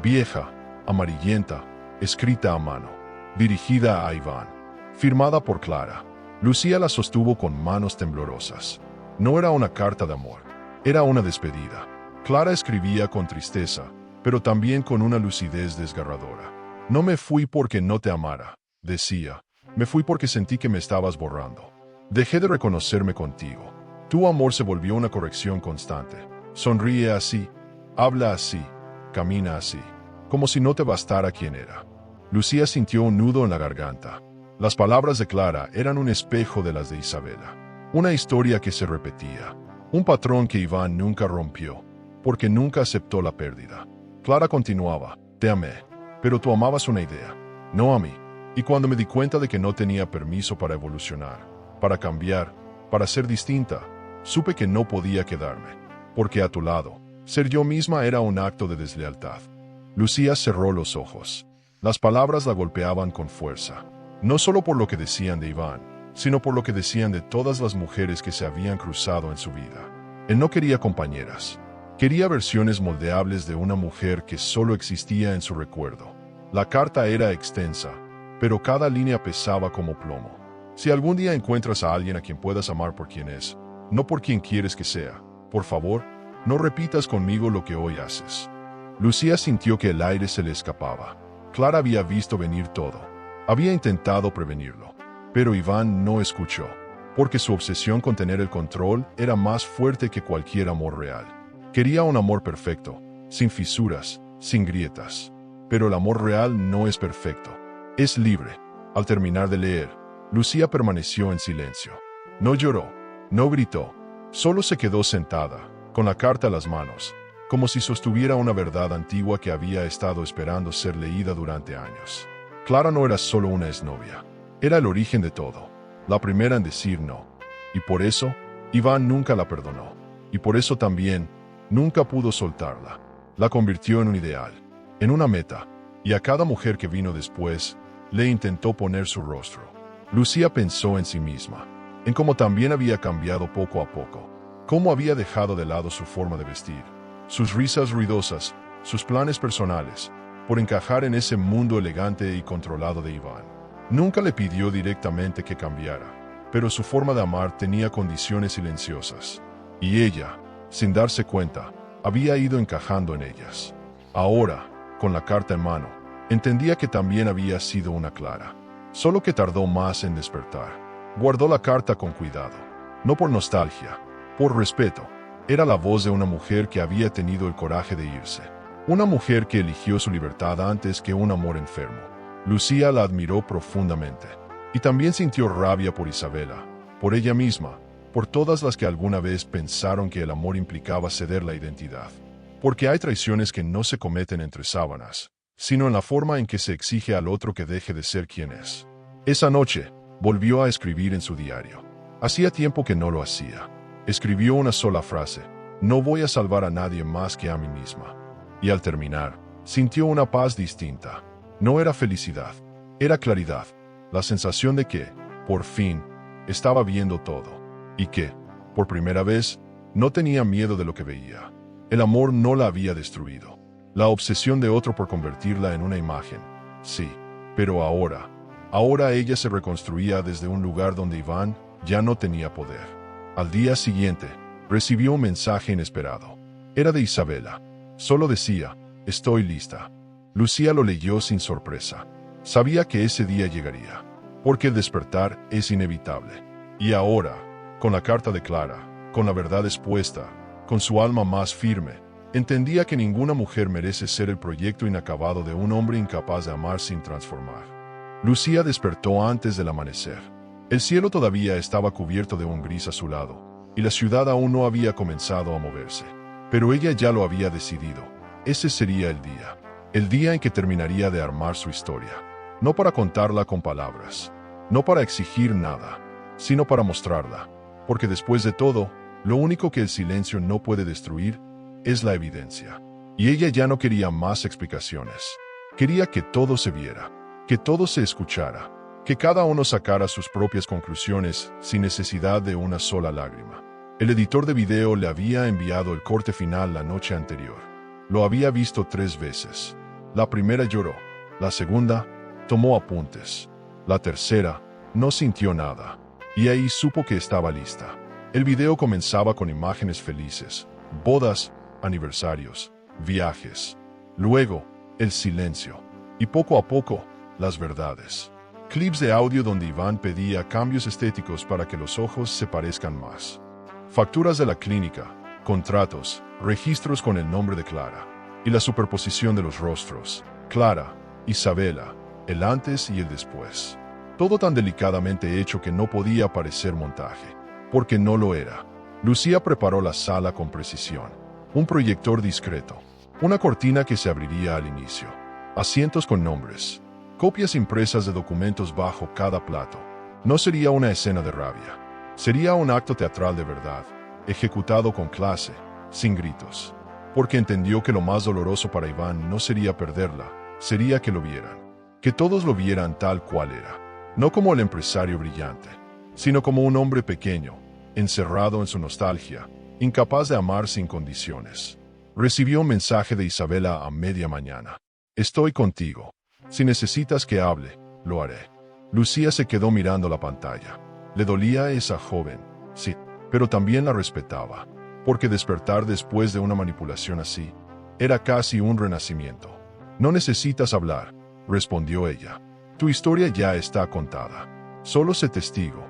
vieja, amarillenta, escrita a mano, dirigida a Iván, firmada por Clara. Lucía la sostuvo con manos temblorosas. No era una carta de amor, era una despedida. Clara escribía con tristeza, pero también con una lucidez desgarradora. No me fui porque no te amara, decía. Me fui porque sentí que me estabas borrando. Dejé de reconocerme contigo. Tu amor se volvió una corrección constante. Sonríe así, habla así, camina así, como si no te bastara quien era. Lucía sintió un nudo en la garganta. Las palabras de Clara eran un espejo de las de Isabela. Una historia que se repetía. Un patrón que Iván nunca rompió, porque nunca aceptó la pérdida. Clara continuaba: te amé, pero tú amabas una idea, no a mí. Y cuando me di cuenta de que no tenía permiso para evolucionar, para cambiar, para ser distinta, supe que no podía quedarme, porque a tu lado, ser yo misma era un acto de deslealtad. Lucía cerró los ojos. Las palabras la golpeaban con fuerza, no solo por lo que decían de Iván, sino por lo que decían de todas las mujeres que se habían cruzado en su vida. Él no quería compañeras, quería versiones moldeables de una mujer que solo existía en su recuerdo. La carta era extensa, pero cada línea pesaba como plomo. Si algún día encuentras a alguien a quien puedas amar por quien es, no por quien quieres que sea, por favor, no repitas conmigo lo que hoy haces. Lucía sintió que el aire se le escapaba. Clara había visto venir todo. Había intentado prevenirlo. Pero Iván no escuchó, porque su obsesión con tener el control era más fuerte que cualquier amor real. Quería un amor perfecto, sin fisuras, sin grietas. pero el amor real no es perfecto. Es libre. Al terminar de leer, Lucía permaneció en silencio. No lloró, no gritó, solo se quedó sentada, con la carta en las manos, como si sostuviera una verdad antigua que había estado esperando ser leída durante años. Clara no era solo una exnovia, era el origen de todo, la primera en decir no. Y por eso, Iván nunca la perdonó. Y por eso también, nunca pudo soltarla. La convirtió en un ideal, en una meta, y a cada mujer que vino después, le intentó poner su rostro. Lucía pensó en sí misma, en cómo también había cambiado poco a poco, cómo había dejado de lado su forma de vestir, sus risas ruidosas, sus planes personales, por encajar en ese mundo elegante y controlado de Iván. Nunca le pidió directamente que cambiara, pero su forma de amar tenía condiciones silenciosas, y ella, sin darse cuenta, había ido encajando en ellas. Ahora, con la carta en mano, entendía que también había sido una Clara, solo que tardó más en despertar. Guardó la carta con cuidado, no por nostalgia, por respeto. Era la voz de una mujer que había tenido el coraje de irse, una mujer que eligió su libertad antes que un amor enfermo. Lucía la admiró profundamente, y también sintió rabia por Isabela, por ella misma, por todas las que alguna vez pensaron que el amor implicaba ceder la identidad. Porque hay traiciones que no se cometen entre sábanas, sino en la forma en que se exige al otro que deje de ser quien es. Esa noche, volvió a escribir en su diario. Hacía tiempo que no lo hacía. Escribió una sola frase: no voy a salvar a nadie más que a mí misma. Y al terminar, sintió una paz distinta. No era felicidad, era claridad, la sensación de que, por fin, estaba viendo todo. Y que, por primera vez, no tenía miedo de lo que veía. El amor no la había destruido. La obsesión de otro por convertirla en una imagen. Sí, pero ahora ella se reconstruía desde un lugar donde Iván ya no tenía poder. Al día siguiente, recibió un mensaje inesperado. Era de Isabela. Solo decía: estoy lista. Lucía lo leyó sin sorpresa. Sabía que ese día llegaría, porque el despertar es inevitable. Y ahora, con la carta de Clara, con la verdad expuesta, con su alma más firme, entendía que ninguna mujer merece ser el proyecto inacabado de un hombre incapaz de amar sin transformar. Lucía despertó antes del amanecer. El cielo todavía estaba cubierto de un gris azulado, y la ciudad aún no había comenzado a moverse. Pero ella ya lo había decidido. Ese sería el día en que terminaría de armar su historia. No para contarla con palabras, no para exigir nada, sino para mostrarla. Porque después de todo, lo único que el silencio no puede destruir es la evidencia. Y ella ya no quería más explicaciones. Quería que todo se viera, que todo se escuchara, que cada uno sacara sus propias conclusiones sin necesidad de una sola lágrima. El editor de video le había enviado el corte final la noche anterior. Lo había visto 3 veces. La primera lloró, la segunda tomó apuntes, la tercera no sintió nada, y ahí supo que estaba lista. El video comenzaba con imágenes felices, bodas, aniversarios, viajes. Luego, el silencio. Y poco a poco, las verdades. Clips de audio donde Iván pedía cambios estéticos para que los ojos se parezcan más. Facturas de la clínica, contratos, registros con el nombre de Clara. Y la superposición de los rostros. Clara, Isabela, el antes y el después. Todo tan delicadamente hecho que no podía parecer montaje. Porque no lo era. Lucía preparó la sala con precisión. Un proyector discreto. Una cortina que se abriría al inicio. Asientos con nombres. Copias impresas de documentos bajo cada plato. No sería una escena de rabia. Sería un acto teatral de verdad, ejecutado con clase, sin gritos. Porque entendió que lo más doloroso para Iván no sería perderla, sería que lo vieran. Que todos lo vieran tal cual era. No como el empresario brillante, sino como un hombre pequeño, encerrado en su nostalgia, incapaz de amar sin condiciones. Recibió un mensaje de Isabela a media mañana. Estoy contigo. Si necesitas que hable, lo haré. Lucía se quedó mirando la pantalla. Le dolía a esa joven, sí, pero también la respetaba, porque despertar después de una manipulación así era casi un renacimiento. No necesitas hablar, respondió ella. Tu historia ya está contada. Solo sé testigo.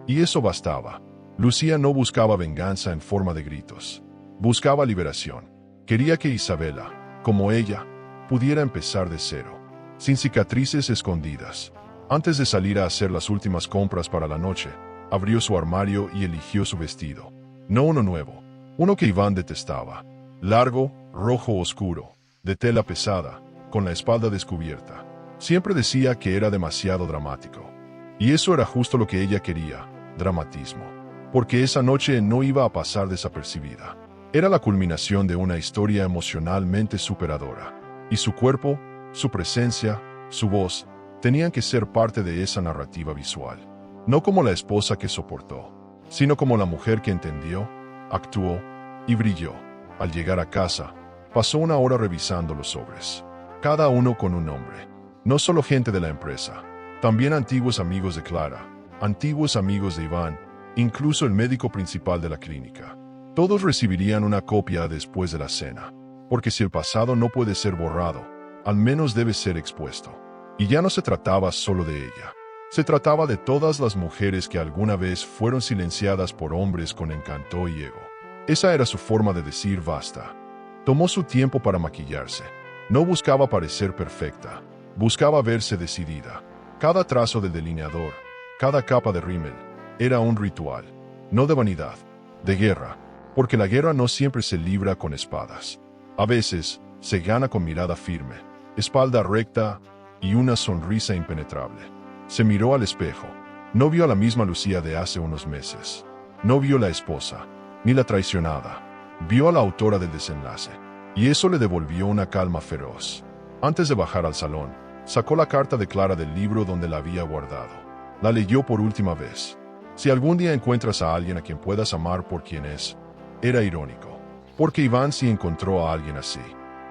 Y eso bastaba. Lucía no buscaba venganza en forma de gritos. Buscaba liberación. Quería que Isabela, como ella, pudiera empezar de cero, sin cicatrices escondidas. Antes de salir a hacer las últimas compras para la noche, abrió su armario y eligió su vestido. No uno nuevo, uno que Iván detestaba. Largo, rojo oscuro, de tela pesada, con la espalda descubierta. Siempre decía que era demasiado dramático. Y eso era justo lo que ella quería, dramatismo. Porque esa noche no iba a pasar desapercibida. Era la culminación de una historia emocionalmente superadora. Y su cuerpo, su presencia, su voz, tenían que ser parte de esa narrativa visual. No como la esposa que soportó, sino como la mujer que entendió, actuó y brilló. Al llegar a casa, pasó una hora revisando los sobres. Cada uno con un nombre. No solo gente de la empresa, también antiguos amigos de Clara, antiguos amigos de Iván, incluso el médico principal de la clínica. Todos recibirían una copia después de la cena, porque si el pasado no puede ser borrado, al menos debe ser expuesto. Y ya no se trataba solo de ella. Se trataba de todas las mujeres que alguna vez fueron silenciadas por hombres con encanto y ego. Esa era su forma de decir basta. Tomó su tiempo para maquillarse. No buscaba parecer perfecta. Buscaba verse decidida. Cada trazo del delineador, cada capa de rímel, era un ritual. No de vanidad, de guerra. Porque la guerra no siempre se libra con espadas. A veces, se gana con mirada firme, espalda recta y una sonrisa impenetrable. Se miró al espejo. No vio a la misma Lucía de hace unos meses. No vio la esposa, ni la traicionada. Vio a la autora del desenlace. Y eso le devolvió una calma feroz. Antes de bajar al salón, sacó la carta de Clara del libro donde la había guardado. La leyó por última vez. Si algún día encuentras a alguien a quien puedas amar por quien es, era irónico. Porque Iván sí encontró a alguien así.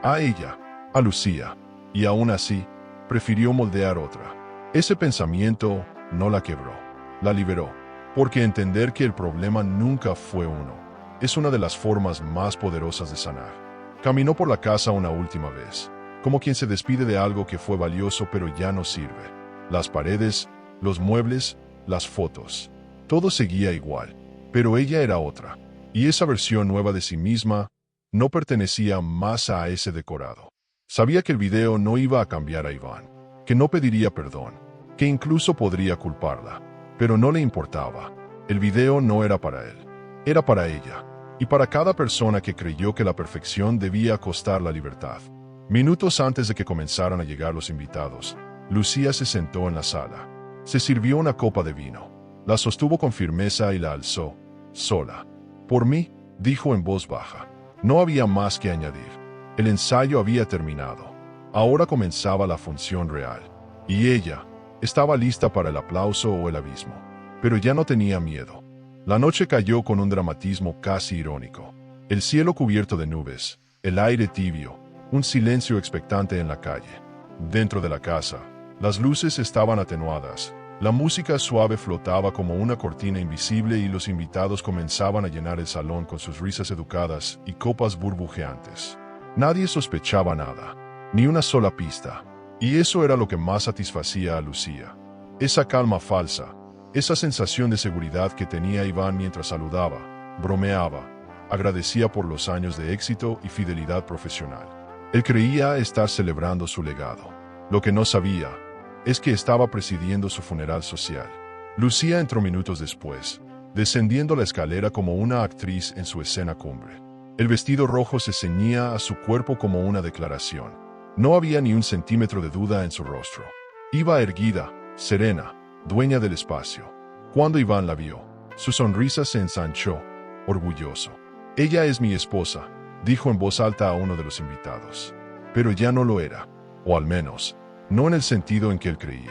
A ella, a Lucía. Y aún así, prefirió moldear otra. Ese pensamiento no la quebró, la liberó, porque entender que el problema nunca fue uno es una de las formas más poderosas de sanar. Caminó por la casa una última vez, como quien se despide de algo que fue valioso pero ya no sirve. Las paredes, los muebles, las fotos, todo seguía igual, pero ella era otra, y esa versión nueva de sí misma no pertenecía más a ese decorado. Sabía que el video no iba a cambiar a Iván, que no pediría perdón, que incluso podría culparla, pero no le importaba. El video no era para él, era para ella, y para cada persona que creyó que la perfección debía costar la libertad. Minutos antes de que comenzaran a llegar los invitados, Lucía se sentó en la sala. Se sirvió una copa de vino, la sostuvo con firmeza y la alzó, sola. Por mí, dijo en voz baja. No había más que añadir. El ensayo había terminado. Ahora comenzaba la función real. Y ella estaba lista para el aplauso o el abismo. Pero ya no tenía miedo. La noche cayó con un dramatismo casi irónico. El cielo cubierto de nubes, el aire tibio, un silencio expectante en la calle. Dentro de la casa, las luces estaban atenuadas. La música suave flotaba como una cortina invisible y los invitados comenzaban a llenar el salón con sus risas educadas y copas burbujeantes. Nadie sospechaba nada, ni una sola pista, y eso era lo que más satisfacía a Lucía. Esa calma falsa, esa sensación de seguridad que tenía Iván mientras saludaba, bromeaba, agradecía por los años de éxito y fidelidad profesional. Él creía estar celebrando su legado. Lo que no sabía es que estaba presidiendo su funeral social. Lucía entró minutos después, descendiendo la escalera como una actriz en su escena cumbre. El vestido rojo se ceñía a su cuerpo como una declaración. No había ni un centímetro de duda en su rostro. Iba erguida, serena, dueña del espacio. Cuando Iván la vio, su sonrisa se ensanchó, orgulloso. «Ella es mi esposa», dijo en voz alta a uno de los invitados. Pero ya no lo era, o al menos, no en el sentido en que él creía.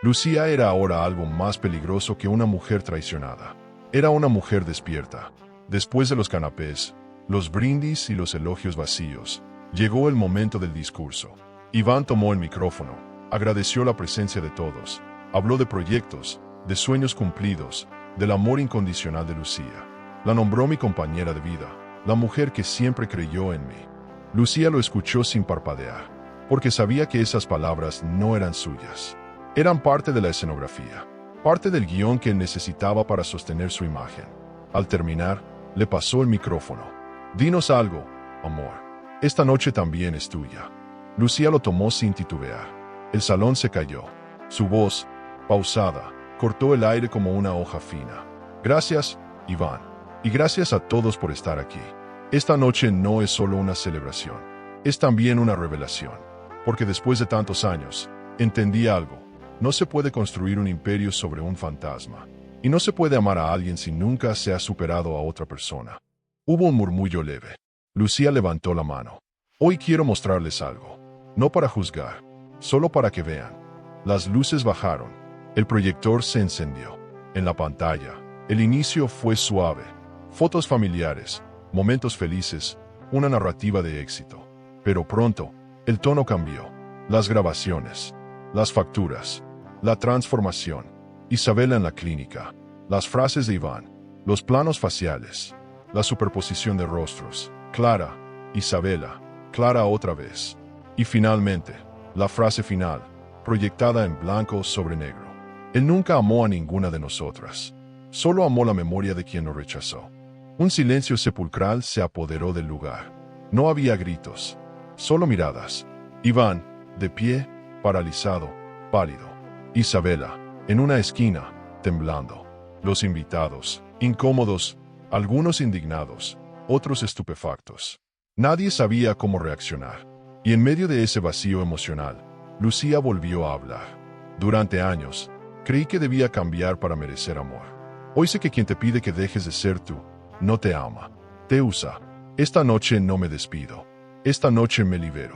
Lucía era ahora algo más peligroso que una mujer traicionada. Era una mujer despierta. Después de los canapés, los brindis y los elogios vacíos, llegó el momento del discurso. Iván tomó el micrófono, agradeció la presencia de todos, habló de proyectos, de sueños cumplidos, del amor incondicional de Lucía. La nombró mi compañera de vida, la mujer que siempre creyó en mí. Lucía lo escuchó sin parpadear, porque sabía que esas palabras no eran suyas. Eran parte de la escenografía, parte del guión que él necesitaba para sostener su imagen. Al terminar, le pasó el micrófono. «Dinos algo, amor. Esta noche también es tuya». Lucía lo tomó sin titubear. El salón se cayó. Su voz, pausada, cortó el aire como una hoja fina. Gracias, Iván. Y gracias a todos por estar aquí. Esta noche no es solo una celebración. Es también una revelación. Porque después de tantos años, entendí algo. No se puede construir un imperio sobre un fantasma. Y no se puede amar a alguien si nunca se ha superado a otra persona. Hubo un murmullo leve. Lucía levantó la mano. Hoy quiero mostrarles algo. No para juzgar, solo para que vean. Las luces bajaron. El proyector se encendió. En la pantalla, el inicio fue suave. Fotos familiares, momentos felices, una narrativa de éxito. Pero pronto, el tono cambió. Las grabaciones, las facturas, la transformación. Isabela en la clínica, las frases de Iván, los planos faciales, la superposición de rostros. Clara, Isabela, Clara otra vez. Y finalmente, la frase final, proyectada en blanco sobre negro. Él nunca amó a ninguna de nosotras. Solo amó la memoria de quien lo rechazó. Un silencio sepulcral se apoderó del lugar. No había gritos, solo miradas. Iván, de pie, paralizado, pálido. Isabela, en una esquina, temblando. Los invitados, incómodos, algunos indignados, otros estupefactos. Nadie sabía cómo reaccionar. Y en medio de ese vacío emocional, Lucía volvió a hablar. Durante años, creí que debía cambiar para merecer amor. Hoy sé que quien te pide que dejes de ser tú, no te ama, te usa. Esta noche no me despido. Esta noche me libero.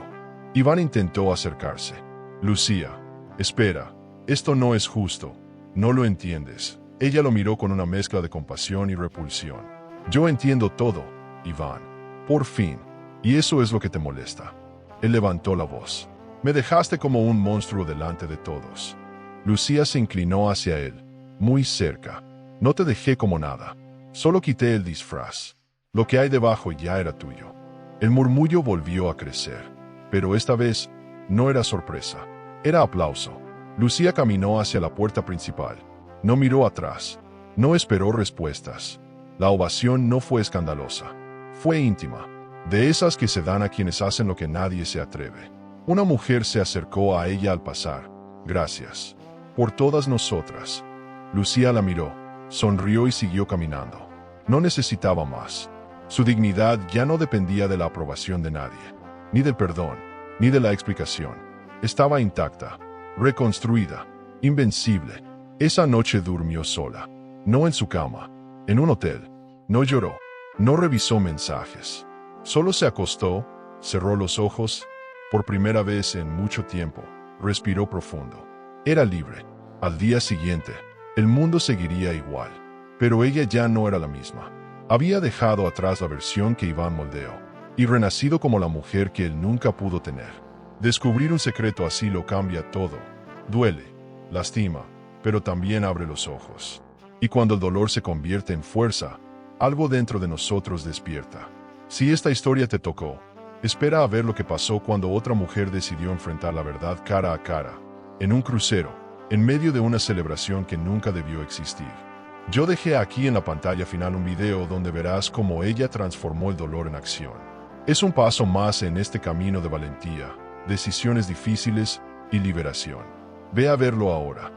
Iván intentó acercarse. Lucía, espera, esto no es justo. No lo entiendes. Ella lo miró con una mezcla de compasión y repulsión. Yo entiendo todo, Iván. Por fin. Y eso es lo que te molesta. Él levantó la voz. Me dejaste como un monstruo delante de todos. Lucía se inclinó hacia él, muy cerca. No te dejé como nada. Solo quité el disfraz. Lo que hay debajo ya era tuyo. El murmullo volvió a crecer. Pero esta vez, no era sorpresa. Era aplauso. Lucía caminó hacia la puerta principal. No miró atrás. No esperó respuestas. La ovación no fue escandalosa. Fue íntima. De esas que se dan a quienes hacen lo que nadie se atreve. Una mujer se acercó a ella al pasar. Gracias. Por todas nosotras. Lucía la miró, sonrió y siguió caminando. No necesitaba más. Su dignidad ya no dependía de la aprobación de nadie, ni del perdón, ni de la explicación. Estaba intacta, reconstruida, invencible. Esa noche durmió sola, no en su cama, en un hotel. No lloró, no revisó mensajes. Solo se acostó, cerró los ojos. Por primera vez en mucho tiempo, respiró profundo. Era libre. Al día siguiente, el mundo seguiría igual. Pero ella ya no era la misma. Había dejado atrás la versión que Iván moldeó, y renacido como la mujer que él nunca pudo tener. Descubrir un secreto así lo cambia todo. Duele, lastima, pero también abre los ojos. Y cuando el dolor se convierte en fuerza, algo dentro de nosotros despierta. Si esta historia te tocó, espera a ver lo que pasó cuando otra mujer decidió enfrentar la verdad cara a cara, en un crucero, en medio de una celebración que nunca debió existir. Yo dejé aquí en la pantalla final un video donde verás cómo ella transformó el dolor en acción. Es un paso más en este camino de valentía, decisiones difíciles y liberación. Ve a verlo ahora.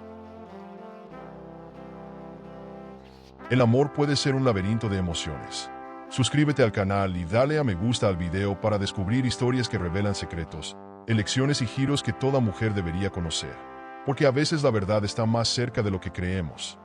El amor puede ser un laberinto de emociones. Suscríbete al canal y dale a me gusta al video para descubrir historias que revelan secretos, elecciones y giros que toda mujer debería conocer. Porque a veces la verdad está más cerca de lo que creemos.